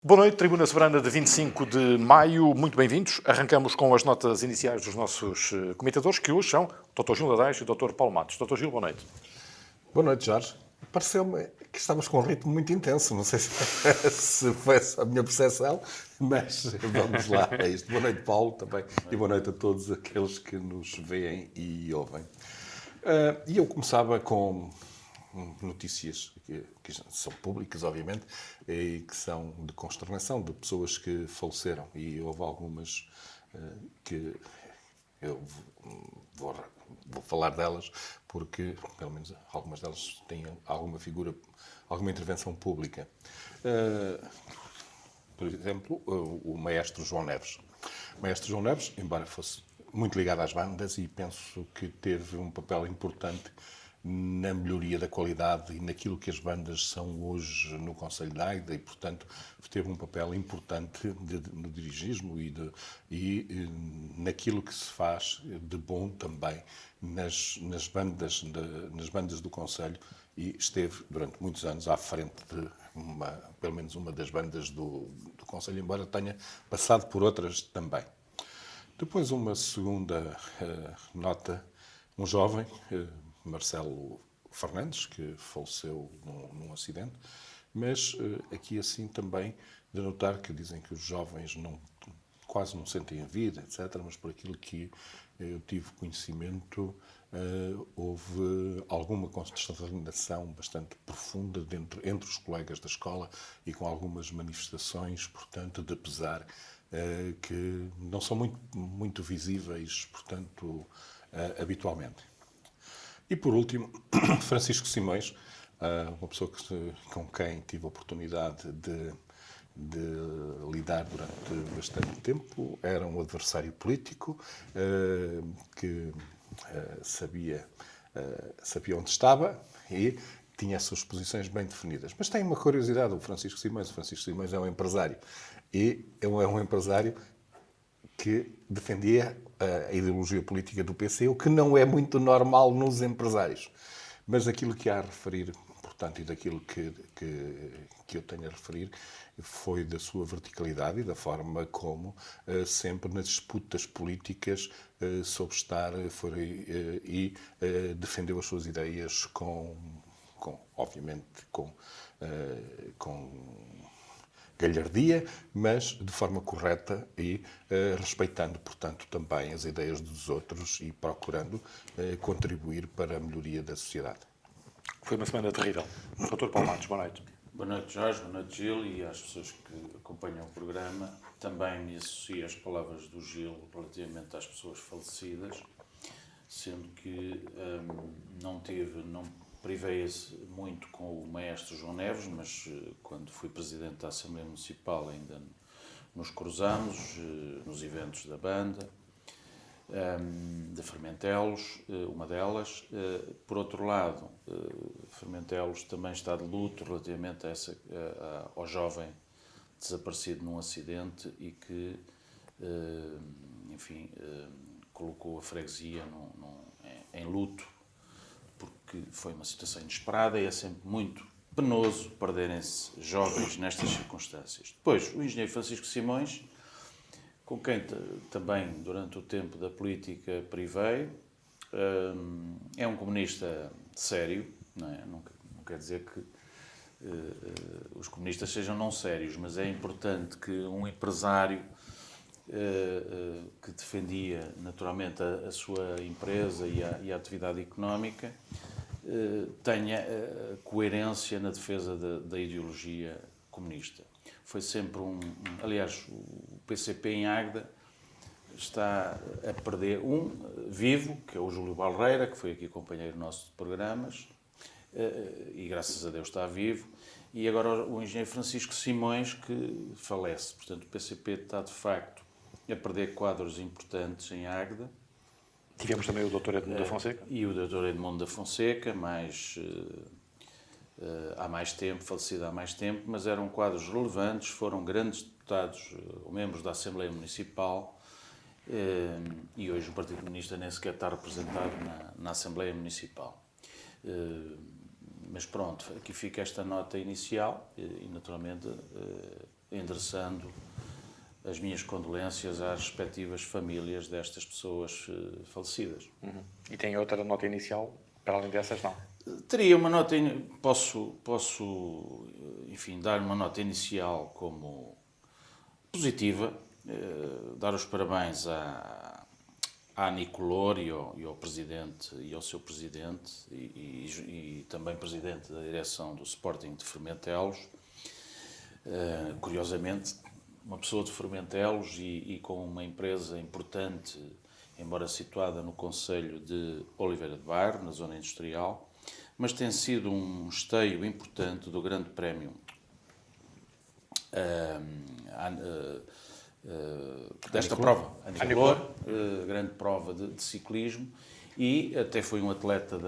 Boa noite, Tribuna Soberana de 25 de maio, muito bem-vindos. Arrancamos com as notas iniciais dos nossos comentadores, que hoje são o Dr. Gil Dadais e o Dr. Paulo Matos. Dr. Gil, boa noite. Boa noite, Jorge. Pareceu-me que estamos com um ritmo muito intenso. Não sei se foi essa a minha percepção, mas vamos lá a isto. Boa noite, Paulo, também. E boa noite a todos aqueles que nos veem e ouvem. E eu começava com notícias que são públicas, obviamente, e que são de consternação de pessoas que faleceram. E houve algumas que eu vou falar delas porque, pelo menos, algumas delas têm alguma figura, alguma intervenção pública. Por exemplo, o maestro João Neves. O maestro João Neves, embora fosse muito ligado às bandas, e penso que teve um papel importante na melhoria da qualidade e naquilo que as bandas são hoje no Conselho de Águeda, e, portanto, teve um papel importante no dirigismo e naquilo que se faz de bom também nas bandas do Conselho, e esteve durante muitos anos à frente de pelo menos uma das bandas do Conselho, embora tenha passado por outras também. Depois, uma segunda nota, um jovem, Marcelo Fernandes, que faleceu num acidente, mas aqui assim também de notar que dizem que os jovens quase não sentem a vida, etc., mas por aquilo que eu tive conhecimento, houve alguma consternação bastante profunda entre os colegas da escola e com algumas manifestações, portanto, de pesar, que não são muito visíveis, portanto, habitualmente. E, por último, Francisco Simões, uma pessoa com quem tive a oportunidade de lidar durante bastante tempo. Era um adversário político que sabia onde estava e tinha as suas posições bem definidas. Mas tem uma curiosidade, o Francisco Simões. O Francisco Simões é um empresário. E é um empresário que defendia a ideologia política do PC, o que não é muito normal nos empresários. Mas aquilo que há a referir, portanto, e daquilo que eu tenho a referir, foi da sua verticalidade e da forma como, sempre nas disputas políticas, soube estar e defendeu as suas ideias obviamente, com galhardia, mas de forma correta e respeitando, portanto, também as ideias dos outros e procurando contribuir para a melhoria da sociedade. Foi uma semana terrível. Dr. Paulo Matos, boa noite. Boa noite, Jorge, boa noite, Gil, e às pessoas que acompanham o programa. Também me associo às palavras do Gil relativamente às pessoas falecidas, sendo que não privei-se muito com o maestro João Neves, mas quando fui presidente da Assembleia Municipal ainda nos cruzamos, nos eventos da banda, de Fermentelos, uma delas. Por outro lado, Fermentelos também está de luto relativamente ao jovem desaparecido num acidente e que, enfim, colocou a freguesia em luto, porque foi uma situação inesperada e é sempre muito penoso perderem-se jovens nestas circunstâncias. Depois, o engenheiro Francisco Simões, com quem também, durante o tempo da política, privei, é um comunista sério, não é? Não quer dizer que os comunistas sejam não sérios, mas é importante que um empresário que defendia naturalmente a sua empresa e a atividade económica tenha coerência na defesa da ideologia comunista. Foi sempre aliás, o PCP em Águeda está a perder vivo, que é o Júlio Balreira, que foi aqui companheiro nosso de programas, e graças a Deus está vivo, e agora o engenheiro Francisco Simões, que falece. Portanto, o PCP está, de facto, a perder quadros importantes em Águeda. Tivemos também o Dr. Edmundo da Fonseca. E o Dr. Edmundo da Fonseca, há mais tempo, falecido há mais tempo, mas eram quadros relevantes, foram grandes deputados ou membros da Assembleia Municipal, e hoje o Partido Comunista nem sequer está representado na Assembleia Municipal. Mas pronto, aqui fica esta nota inicial e naturalmente endereçando as minhas condolências às respectivas famílias destas pessoas falecidas. E tem outra nota inicial, para além dessas, não? Teria uma nota, posso, enfim, dar uma nota inicial como positiva, dar os parabéns à Nicolor e ao presidente e ao seu presidente e também presidente da direção do Sporting de Fermentelos. Curiosamente, uma pessoa de Fermentelos e com uma empresa importante, embora situada no concelho de Oliveira de Bairro, na zona industrial, mas tem sido um esteio importante do Grande Prémio desta prova, a Nicolor, grande prova de ciclismo, e até foi um atleta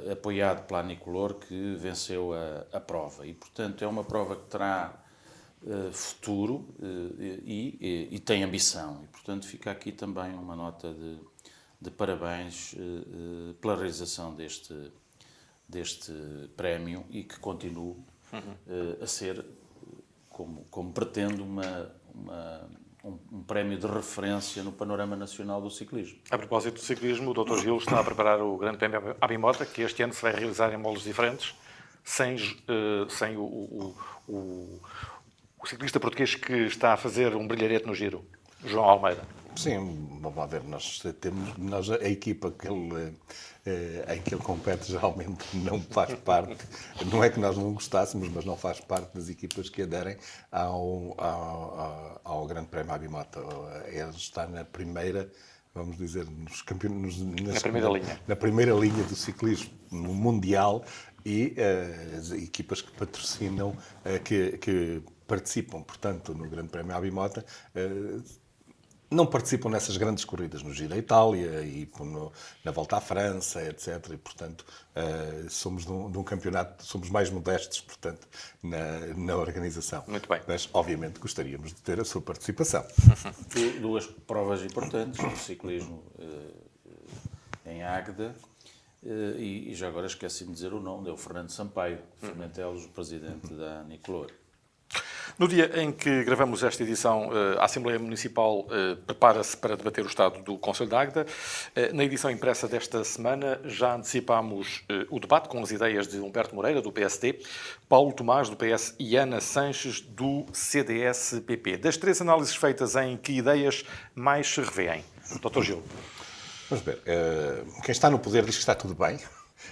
apoiado pela Nicolor que venceu a prova. E, portanto, é uma prova que terá futuro e tem ambição. E, portanto, fica aqui também uma nota de parabéns pela realização deste prémio e que continue a ser, como pretendo, um prémio de referência no panorama nacional do ciclismo. A propósito do ciclismo, o Dr. Gil está a preparar o Grande Prémio Abimota, que este ano se vai realizar em moldes diferentes, sem o ciclista português que está a fazer um brilharete no Giro, João Almeida. Sim, vamos lá ver, a equipa em que ele compete geralmente não faz parte, não é que nós não gostássemos, mas não faz parte das equipas que aderem ao Grande Prémio Abimota. Ele está na primeira, vamos dizer, na primeira linha do ciclismo mundial e as equipas que patrocinam, que participam, portanto, no Grande Prémio Abimota, não participam nessas grandes corridas no Giro da Itália e na Volta à França, etc. E, portanto, somos de um campeonato, somos mais modestos, portanto, na organização. Muito bem. Mas, obviamente, gostaríamos de ter a sua participação. Duas provas importantes do ciclismo em Águeda. E já agora esqueci-me de dizer o nome, é o Fernando Sampaio, Fermentelos, o presidente da Nicolor. No dia em que gravamos esta edição, a Assembleia Municipal prepara-se para debater o estado do Concelho de Águeda. Na edição impressa desta semana já antecipámos o debate com as ideias de Humberto Moreira, do PSD, Paulo Tomás, do PS e Ana Sanches, do CDS-PP. Das três análises feitas, em que ideias mais se revêem? Dr. Gil. Vamos ver. Quem está no poder diz que está tudo bem.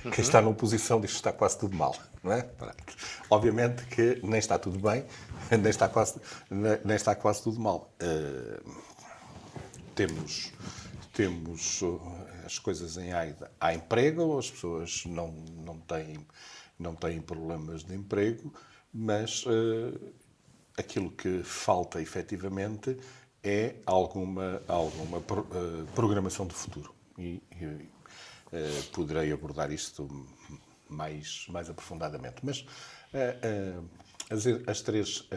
Quem está na oposição diz que está quase tudo mal, não é? Obviamente que nem está tudo bem, nem está quase tudo mal. Temos as coisas em Águeda. Há emprego, as pessoas não têm problemas de emprego, mas aquilo que falta efetivamente é alguma programação de futuro. Poderei abordar isto mais aprofundadamente. Mas as três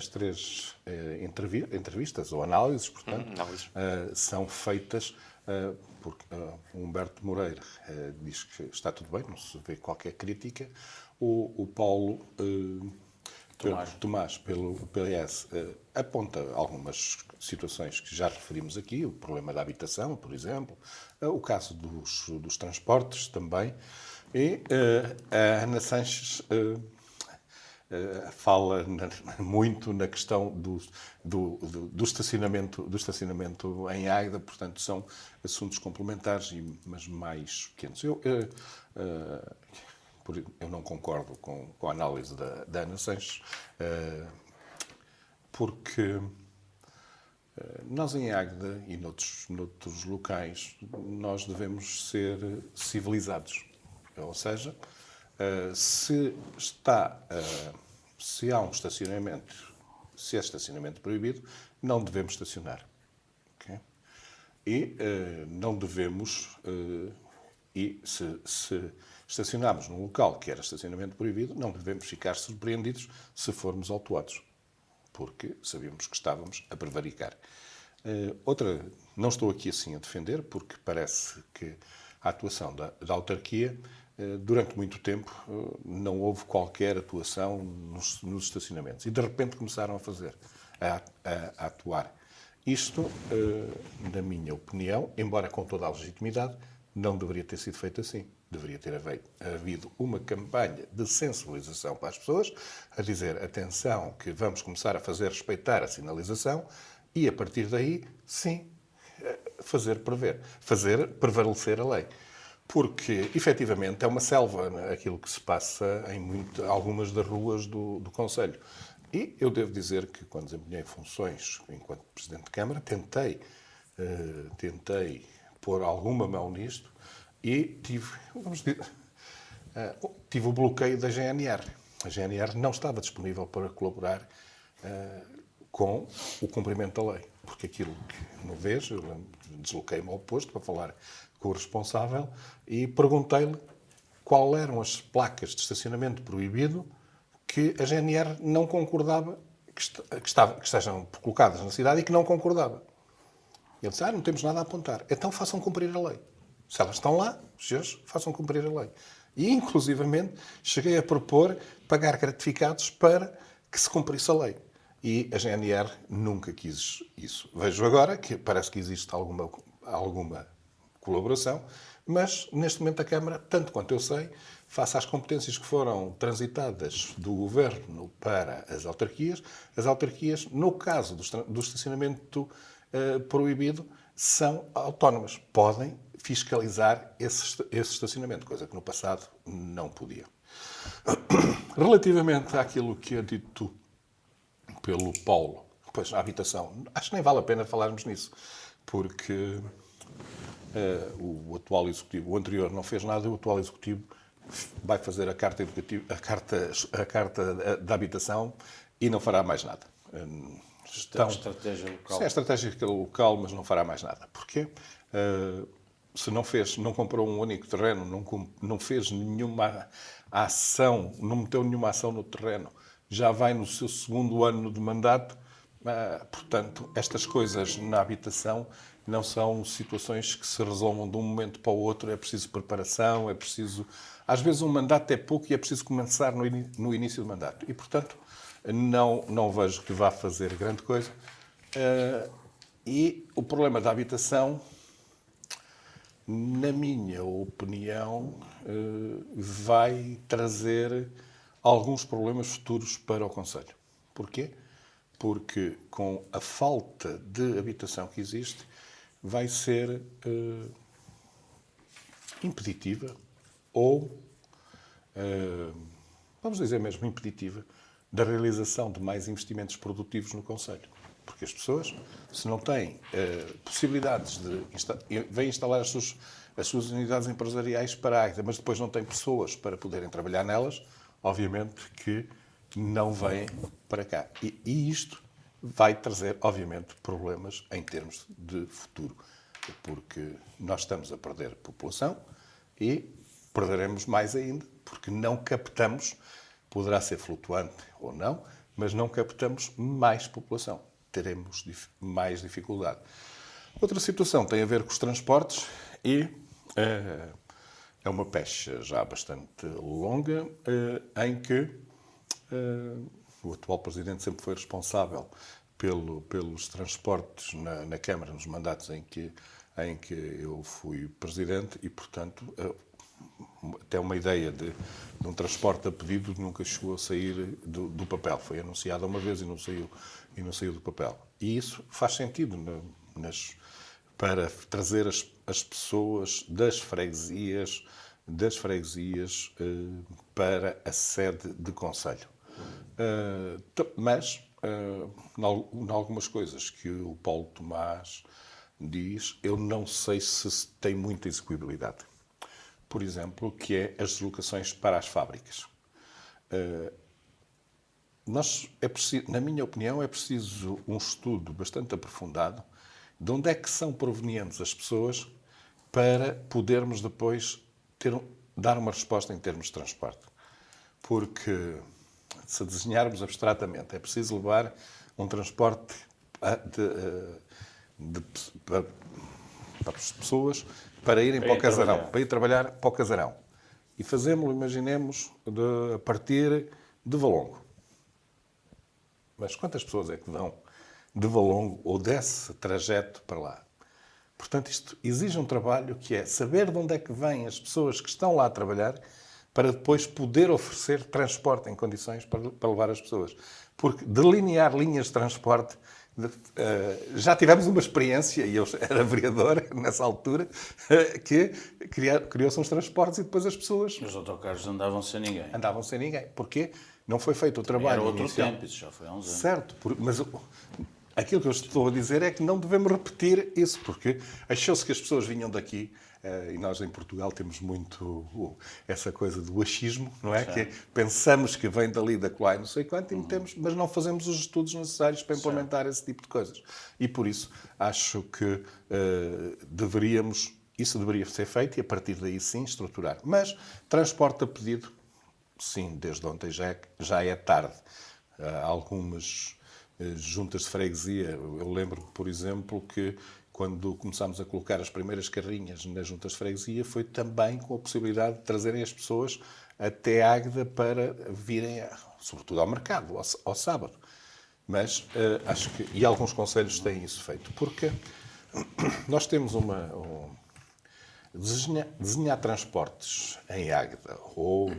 entrevistas ou análises, portanto, são feitas porque Humberto Moreira diz que está tudo bem, não se vê qualquer crítica. O Paulo Tomás, pelo PS, aponta algumas situações que já referimos aqui, o problema da habitação, por exemplo, o caso dos transportes também, e a Ana Sanches fala muito na questão do estacionamento em Águeda, portanto são assuntos complementares, mas mais pequenos. Eu não concordo com a análise da Ana Sanches, porque nós em Águeda e noutros locais, nós devemos ser civilizados. Ou seja, se há um estacionamento, se é estacionamento proibido, não devemos estacionar. Okay? E não devemos... E se estacionarmos num local que era estacionamento proibido, não devemos ficar surpreendidos se formos autuados, porque sabíamos que estávamos a prevaricar. Não estou aqui assim a defender, porque parece que a atuação da autarquia durante muito tempo não houve qualquer atuação nos estacionamentos. E de repente começaram a atuar. Isto, na minha opinião, embora com toda a legitimidade, não deveria ter sido feito assim. Deveria ter havido uma campanha de sensibilização para as pessoas, a dizer, atenção, que vamos começar a fazer respeitar a sinalização e, a partir daí, sim, fazer prevalecer a lei. Porque, efetivamente, é uma selva, né, aquilo que se passa em algumas das ruas do concelho. E eu devo dizer que, quando desempenhei funções enquanto Presidente de Câmara, tentei pôr alguma mão nisto e tive o bloqueio da GNR. A GNR não estava disponível para colaborar com o cumprimento da lei. Porque aquilo que, uma vez, eu desloquei-me ao posto para falar com o responsável e perguntei-lhe qual eram as placas de estacionamento proibido que a GNR não concordava que estejam colocadas na cidade e que não concordava. Ele disse, não temos nada a apontar. Então façam cumprir a lei. Se elas estão lá, os senhores façam cumprir a lei. E, inclusivamente, cheguei a propor pagar gratificados para que se cumprisse a lei. E a GNR nunca quis isso. Vejo agora que parece que existe alguma colaboração, mas, neste momento, a Câmara, tanto quanto eu sei, face às competências que foram transitadas do Governo para as autarquias, no caso do estacionamento proibido, são autónomas. Podem fiscalizar esse estacionamento, coisa que no passado não podia. Relativamente àquilo que é dito pelo Paulo, pois a habitação, acho que nem vale a pena falarmos nisso, porque o atual Executivo, o anterior não fez nada, o atual Executivo vai fazer a carta da habitação e não fará mais nada. Estratégia local. Sim, é estratégia local, mas não fará mais nada. Porquê? Se não comprou um único terreno, não fez nenhuma ação, não meteu nenhuma ação no terreno, já vai no seu segundo ano de mandato. Portanto, estas coisas na habitação não são situações que se resolvam de um momento para o outro. É preciso preparação, é preciso... Às vezes um mandato é pouco e é preciso começar no início do mandato. E, portanto, não vejo que vá fazer grande coisa. E o problema da habitação, na minha opinião, vai trazer alguns problemas futuros para o concelho. Porquê? Porque com a falta de habitação que existe, vai ser impeditiva ou, vamos dizer mesmo, impeditiva da realização de mais investimentos produtivos no concelho. Porque as pessoas, se não têm possibilidades vêm instalar as suas unidades empresariais para a Águeda, mas depois não têm pessoas para poderem trabalhar nelas, obviamente que não vêm para cá. E isto vai trazer, obviamente, problemas em termos de futuro, porque nós estamos a perder população e perderemos mais ainda, porque não captamos, poderá ser flutuante ou não, mas não captamos mais população. Teremos mais dificuldade. Outra situação tem a ver com os transportes e é uma pecha já bastante longa em que o atual Presidente sempre foi responsável pelos transportes na Câmara, nos mandatos em que eu fui Presidente e, portanto, até uma ideia de um transporte a pedido nunca chegou a sair do papel. Foi anunciada uma vez e não saiu do papel. E isso faz sentido para trazer as pessoas das freguesias para a sede de concelho. Mas, em algumas coisas que o Paulo Tomás diz, eu não sei se tem muita execuibilidade. Por exemplo, que é as deslocações para as fábricas. Na minha opinião, é preciso um estudo bastante aprofundado de onde é que são provenientes as pessoas para podermos depois dar uma resposta em termos de transporte. Porque, se desenharmos abstratamente, é preciso levar um transporte para as pessoas para irem para o casarão, para ir trabalhar para o casarão. E fazemos-lo, imaginemos, a partir de Valongo. Mas quantas pessoas é que vão de Valongo ou desse trajeto para lá? Portanto, isto exige um trabalho que é saber de onde é que vêm as pessoas que estão lá a trabalhar para depois poder oferecer transporte em condições para levar as pessoas. Porque delinear linhas de transporte, já tivemos uma experiência, e eu era vereador nessa altura, que criou-se uns transportes e depois as pessoas Os autocarros andavam sem ninguém. andavam sem ninguém. Porquê? Não foi feito o trabalho Era outro inicial. tempo, isso já foi há uns anos. Certo, mas aquilo que eu estou a dizer é que não devemos repetir isso, porque achou-se que as pessoas vinham daqui, e nós em Portugal temos muito essa coisa do achismo, não é? Que pensamos que vem dali, da lá e não sei quanto, e metemos, mas não fazemos os estudos necessários para implementar esse tipo de coisas. E por isso acho que isso deveria ser feito e a partir daí sim estruturar. Mas transporte a pedido, sim, desde ontem já é tarde. Há algumas juntas de freguesia. Eu lembro, por exemplo, que quando começámos a colocar as primeiras carrinhas nas juntas de freguesia foi também com a possibilidade de trazerem as pessoas até Águeda para virem, sobretudo ao mercado, ao sábado. Mas acho que... E alguns concelhos têm isso feito. Porque nós temos desenhar transportes em Águeda ou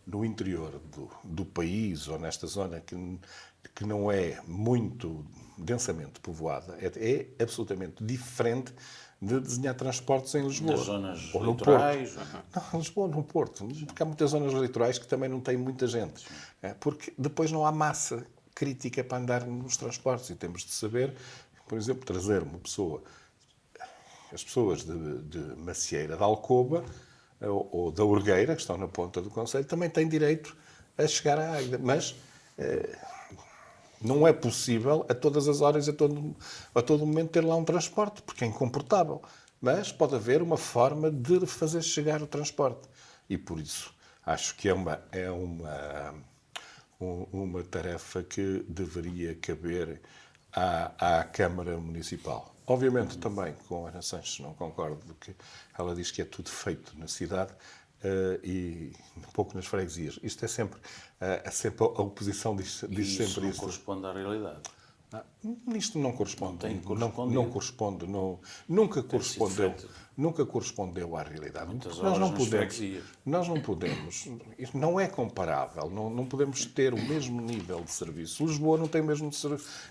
no interior do país ou nesta zona que não é muito densamente povoada é absolutamente diferente de desenhar transportes em Lisboa. Nas zonas ou no litorais. Porto. Não, Lisboa, no Porto. Porque há muitas zonas litorais que também não têm muita gente. Porque depois não há massa crítica para andar nos transportes e temos de saber, por exemplo, trazer uma pessoa... As pessoas de Macieira, de Alcoba ou da Urgueira, que estão na ponta do concelho, também têm direito a chegar à Águeda. Mas não é possível a todas as horas, a todo momento, ter lá um transporte, porque é incomportável. Mas pode haver uma forma de fazer chegar o transporte. E por isso acho que é uma tarefa que deveria caber à Câmara Municipal. Obviamente, também com a Ana Sanches não concordo, que ela diz que é tudo feito na cidade e um pouco nas freguesias. Isto é sempre a oposição diz E isso sempre não isso. corresponde à realidade. Isto não corresponde. Não tem Não corresponde. Nunca correspondeu à realidade. Muitas Nós não horas nas podemos. freguesias. Nós não podemos. Isto não é comparável. Não podemos ter o mesmo nível de serviço. Lisboa não tem o mesmo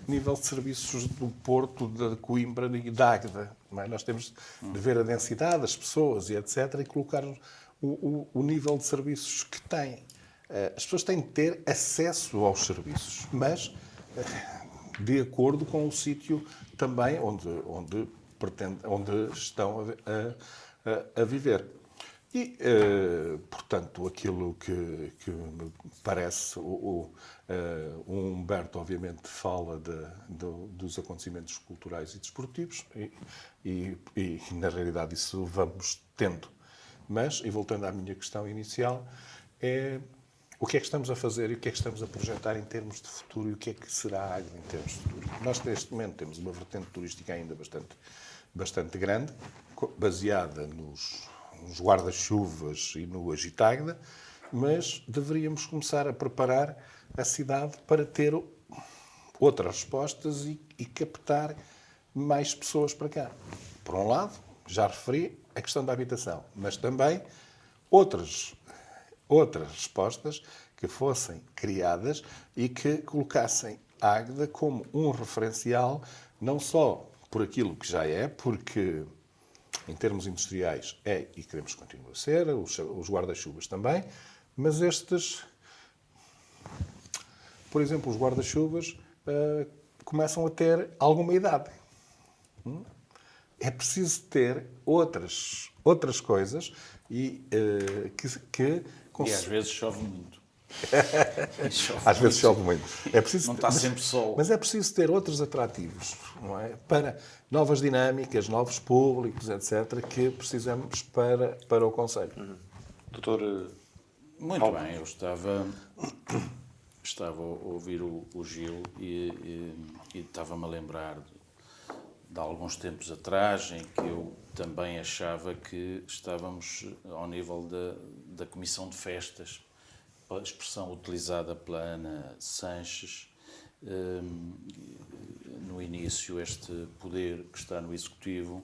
nível de serviços do Porto, de Coimbra e da Águeda. Não é? Nós temos de ver a densidade das pessoas e etc. e colocar o nível de serviços que têm. As pessoas têm de ter acesso aos serviços, mas de acordo com o sítio também onde estão a viver. E, portanto, aquilo que me parece, o Humberto, obviamente, fala dos acontecimentos culturais e desportivos e, na realidade, isso vamos tendo. Mas, e voltando à minha questão inicial, o que é que estamos a fazer e o que é que estamos a projetar em termos de futuro e o que é que será a Águeda em termos de futuro? Nós, neste momento, temos uma vertente turística ainda bastante grande, baseada nos guarda-chuvas e no Agitágueda, mas deveríamos começar a preparar a cidade para ter outras respostas e captar mais pessoas para cá. Por um lado, já referi a questão da habitação, mas também outras respostas que fossem criadas e que colocassem a Águeda como um referencial, não só por aquilo que já é, porque em termos industriais é e queremos continuar a ser, os guarda-chuvas também, mas por exemplo, os guarda-chuvas começam a ter alguma idade. É preciso ter outras coisas e às vezes chove muito. Às vezes chove muito. É preciso, não está sempre sol. Mas é preciso ter outros atrativos, não é? Para novas dinâmicas, novos públicos, etc., que precisamos para o concelho. Doutor... Muito bem, eu estava a ouvir o Gil e estava-me a lembrar de alguns tempos atrás em que eu também achava que estávamos ao nível da Comissão de Festas, a expressão utilizada pela Ana Sanches, no início, este poder que está no Executivo,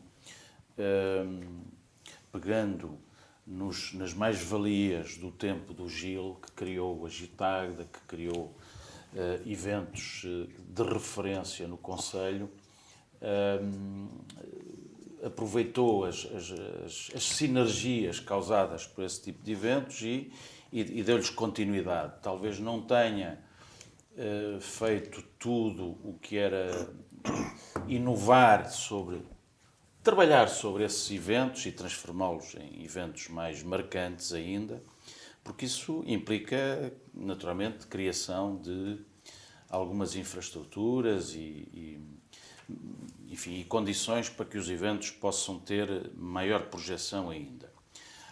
pegando nas mais-valias do tempo do Gil, que criou a Gitagda, que criou eventos de referência no Conselho, aproveitou as sinergias causadas por esse tipo de eventos e deu-lhes continuidade. Talvez não tenha feito tudo o que era trabalhar sobre esses eventos e transformá-los em eventos mais marcantes ainda, porque isso implica, naturalmente, criação de algumas infraestruturas enfim, e condições para que os eventos possam ter maior projeção ainda.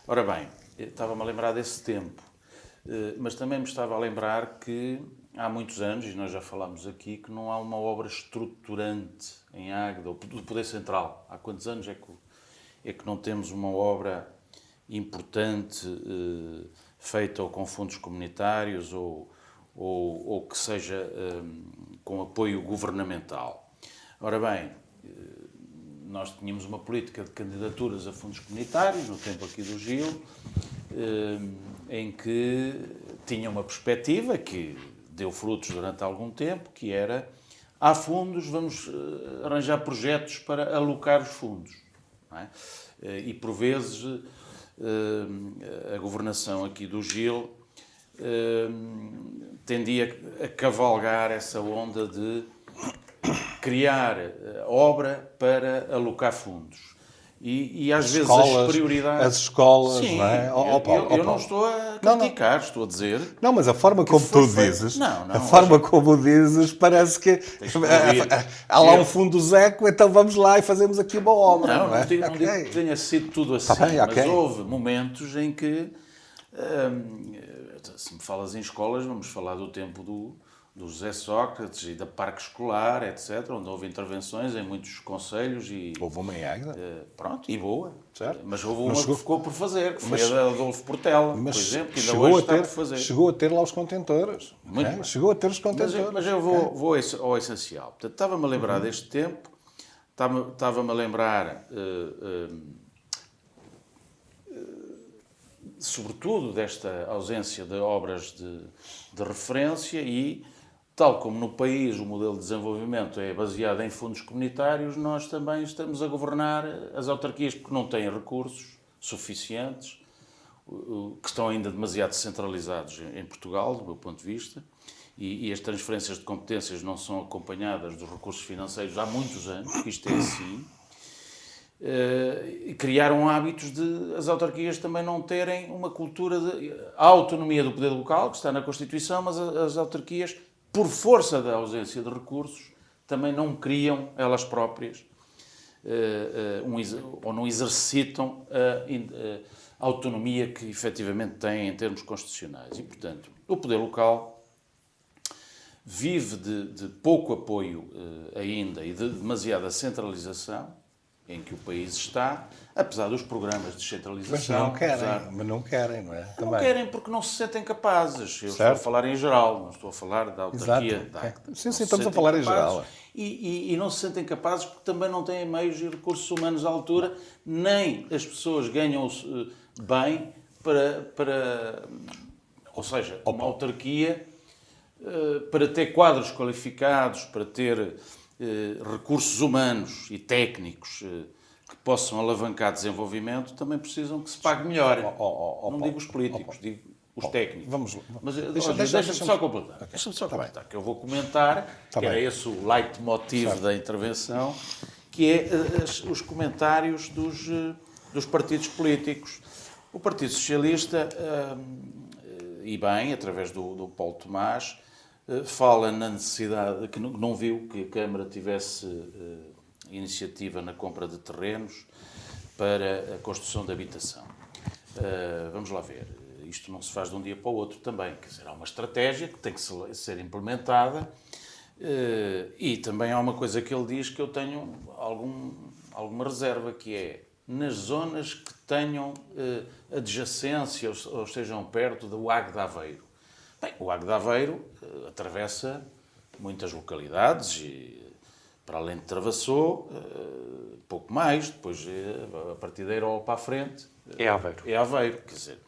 Ora bem, estava-me a lembrar desse tempo, mas também me estava a lembrar que há muitos anos, e nós já falámos aqui, que não há uma obra estruturante em Águeda, do Poder Central. Há quantos anos é que não temos uma obra importante feita ou com fundos comunitários ou que seja com apoio governamental? Ora bem, nós tínhamos uma política de candidaturas a fundos comunitários, no tempo aqui do Gil, em que tinha uma perspectiva que deu frutos durante algum tempo, que era, há fundos, vamos arranjar projetos para alocar os fundos. Não é? E, por vezes, a governação aqui do Gil tendia a cavalgar essa onda de criar obra para alocar fundos. E às vezes as prioridades... As escolas, sim, não é? Eu não estou a criticar, estou a dizer... Não, mas a forma como tu dizes, como dizes, parece que há lá um fundo Zeco, então vamos lá e fazemos aqui uma obra. Não digo que tenha sido tudo assim, mas houve momentos em que, se me falas em escolas, vamos falar do tempo do José Sócrates e da Parque Escolar, etc., onde houve intervenções em muitos concelhos e... Houve uma em Águeda. Pronto, e boa. Certo. Mas houve uma que ficou por fazer, que foi a da Adolfo Portela, por exemplo, que ainda hoje está por fazer. Chegou a ter lá os contentores. Muito bem. Chegou a ter os contentores. Mas eu vou ao essencial. Portanto, estava-me a lembrar deste tempo, estava-me a lembrar... sobretudo desta ausência de obras de referência e, tal como no país o modelo de desenvolvimento é baseado em fundos comunitários, nós também estamos a governar as autarquias porque não têm recursos suficientes, que estão ainda demasiado centralizados em Portugal, do meu ponto de vista, e as transferências de competências não são acompanhadas dos recursos financeiros há muitos anos, que isto é assim. Criaram hábitos de as autarquias também não terem uma cultura de autonomia do poder local, que está na Constituição, mas as autarquias, por força da ausência de recursos, também não criam elas próprias ou não exercitam a autonomia que efetivamente têm em termos constitucionais. E, portanto, o poder local vive de pouco apoio ainda e de demasiada centralização em que o país está, apesar dos programas de descentralização. Mas não querem, não é? Não querem porque não se sentem capazes. Eu estou a falar em geral, não estou a falar da autarquia. Sim, estamos a falar em geral. E não se sentem capazes porque também não têm meios e recursos humanos à altura, nem as pessoas ganham bem ou seja, uma autarquia para ter quadros qualificados, para ter recursos humanos e técnicos que possam alavancar desenvolvimento, também precisam que se pague melhor. Não digo os políticos, digo os técnicos. Vamos, mas deixa-me só completar. Que eu vou comentar, que era esse o leitmotiv da intervenção, que é os comentários dos partidos políticos. O Partido Socialista, e bem, através do Paulo Tomás, fala na necessidade, que não viu que a Câmara tivesse iniciativa na compra de terrenos para a construção de habitação. Vamos lá ver. Isto não se faz de um dia para o outro também. Quer dizer, há uma estratégia que tem que ser implementada e também há uma coisa que ele diz que eu tenho alguma reserva, que é nas zonas que tenham adjacência ou estejam perto do Lago de Aveiro. Bem, o Lago de Aveiro atravessa muitas localidades e, para além de Travassou, pouco mais, depois a partir de Eirol para a frente... É Aveiro. É Aveiro, quer dizer,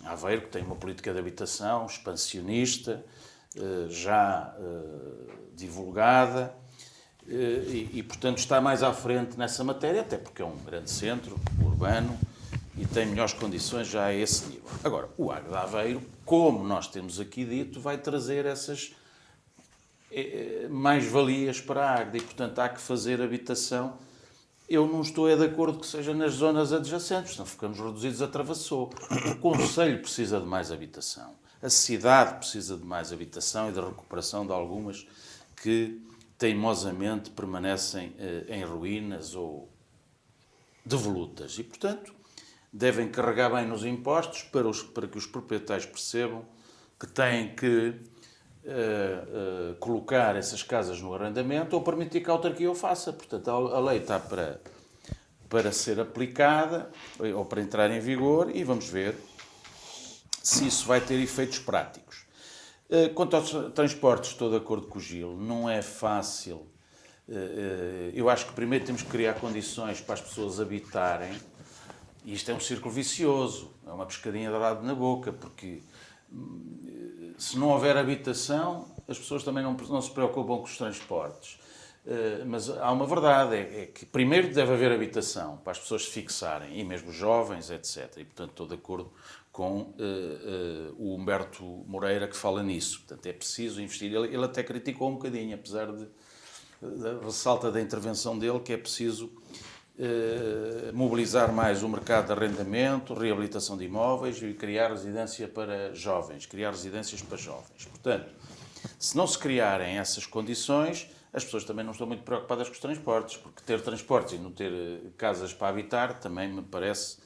Aveiro que tem uma política de habitação expansionista, já divulgada, e, portanto, está mais à frente nessa matéria, até porque é um grande centro urbano e tem melhores condições já a esse nível. Agora, o Lago de Aveiro, como nós temos aqui dito, vai trazer essas mais-valias para a Águeda e, portanto, há que fazer habitação. Eu não estou de acordo que seja nas zonas adjacentes, senão ficamos reduzidos a Travassou. O Conselho precisa de mais habitação. A cidade precisa de mais habitação e de recuperação de algumas que teimosamente permanecem em ruínas ou devolutas. E, portanto, devem carregar bem nos impostos para que os proprietários percebam que têm que colocar essas casas no arrendamento ou permitir que a autarquia o faça. Portanto, a lei está para ser aplicada ou para entrar em vigor e vamos ver se isso vai ter efeitos práticos. Quanto aos transportes, estou de acordo com o Gil, não é fácil. Eu acho que primeiro temos que criar condições para as pessoas habitarem, e isto é um círculo vicioso, é uma pescadinha de lado na boca, porque se não houver habitação, as pessoas também não se preocupam com os transportes. Mas há uma verdade, é que primeiro deve haver habitação para as pessoas se fixarem, e mesmo jovens, etc. E, portanto, estou de acordo com o Humberto Moreira que fala nisso. Portanto, é preciso investir. Ele até criticou um bocadinho, apesar da ressalta da intervenção dele, que é preciso mobilizar mais o mercado de arrendamento, reabilitação de imóveis e criar residência para jovens, criar residências para jovens. Portanto, se não se criarem essas condições, as pessoas também não estão muito preocupadas com os transportes, porque ter transportes e não ter casas para habitar também me parece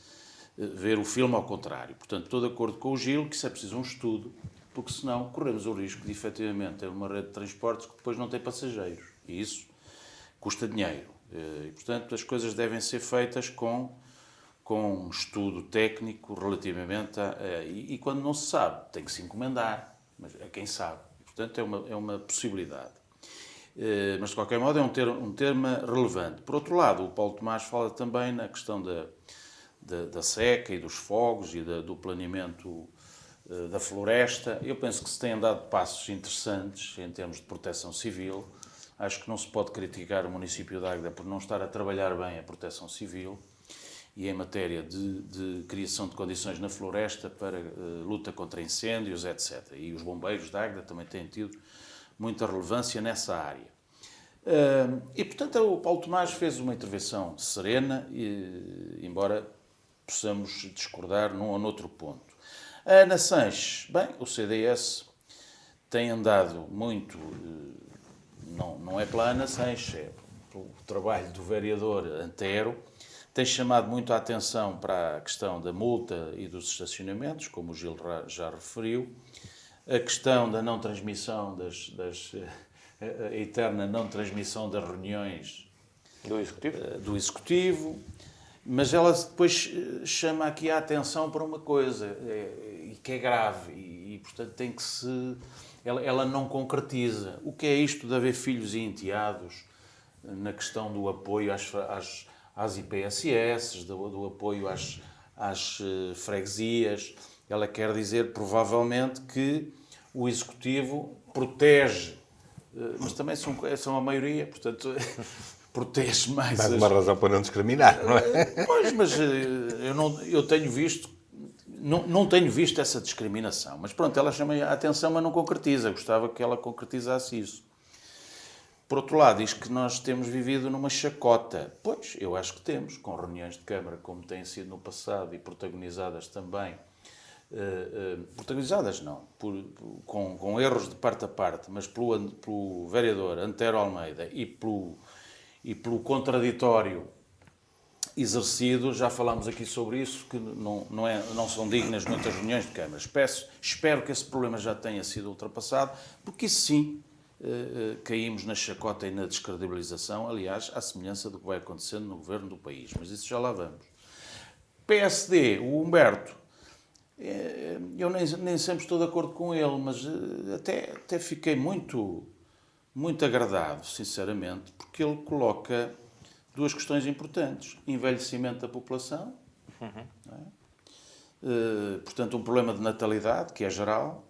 ver o filme ao contrário. Portanto, estou de acordo com o Gil que isso é preciso um estudo, porque senão corremos o risco de, efetivamente, ter uma rede de transportes que depois não tem passageiros. E isso custa dinheiro. E, portanto, as coisas devem ser feitas com um estudo técnico relativamente e quando não se sabe, tem que se encomendar, mas a quem sabe. Portanto, é uma possibilidade. Mas, de qualquer modo, é um tema relevante. Por outro lado, o Paulo Tomás fala também na questão da seca e dos fogos e do planeamento da floresta. Eu penso que se têm dado passos interessantes em termos de proteção civil. Acho que não se pode criticar o município de Águeda por não estar a trabalhar bem a proteção civil e em matéria de criação de condições na floresta para luta contra incêndios, etc. E os bombeiros de Águeda também têm tido muita relevância nessa área. E, portanto, o Paulo Tomás fez uma intervenção serena, embora possamos discordar num ou noutro ponto. A Ana Sanches, bem, o CDS tem andado muito, não é pela Ana Sanches, é pelo trabalho do vereador Antero, tem chamado muito a atenção para a questão da multa e dos estacionamentos, como o Gil já referiu, a questão da não transmissão a eterna não transmissão das reuniões do Executivo, mas ela depois chama aqui a atenção para uma coisa, que é grave, e portanto tem que ela não concretiza. O que é isto de haver filhos e enteados na questão do apoio às IPSS, do apoio às freguesias? Ela quer dizer, provavelmente, que o Executivo protege, mas também são a maioria, portanto, protege mais... Mais uma razão para não discriminar, não é? Pois, mas eu tenho visto... Não tenho visto essa discriminação, mas pronto, ela chama a atenção, mas não concretiza. Gostava que ela concretizasse isso. Por outro lado, diz que nós temos vivido numa chacota. Pois, eu acho que temos, com reuniões de Câmara, como têm sido no passado, e protagonizadas também... protagonizadas não, com erros de parte a parte, mas pelo vereador Antero Almeida e pelo contraditório exercido. Já falámos aqui sobre isso, que não são dignas muitas reuniões de Câmara. Espero que esse problema já tenha sido ultrapassado, porque isso sim caímos na chacota e na descredibilização, aliás, à semelhança do que vai acontecendo no governo do país. Mas isso já lá vamos. PSD, o Humberto, eu nem sempre estou de acordo com ele, mas até fiquei muito agradado, sinceramente, porque ele coloca duas questões importantes. Envelhecimento da população, não é? Portanto, um problema de natalidade, que é geral,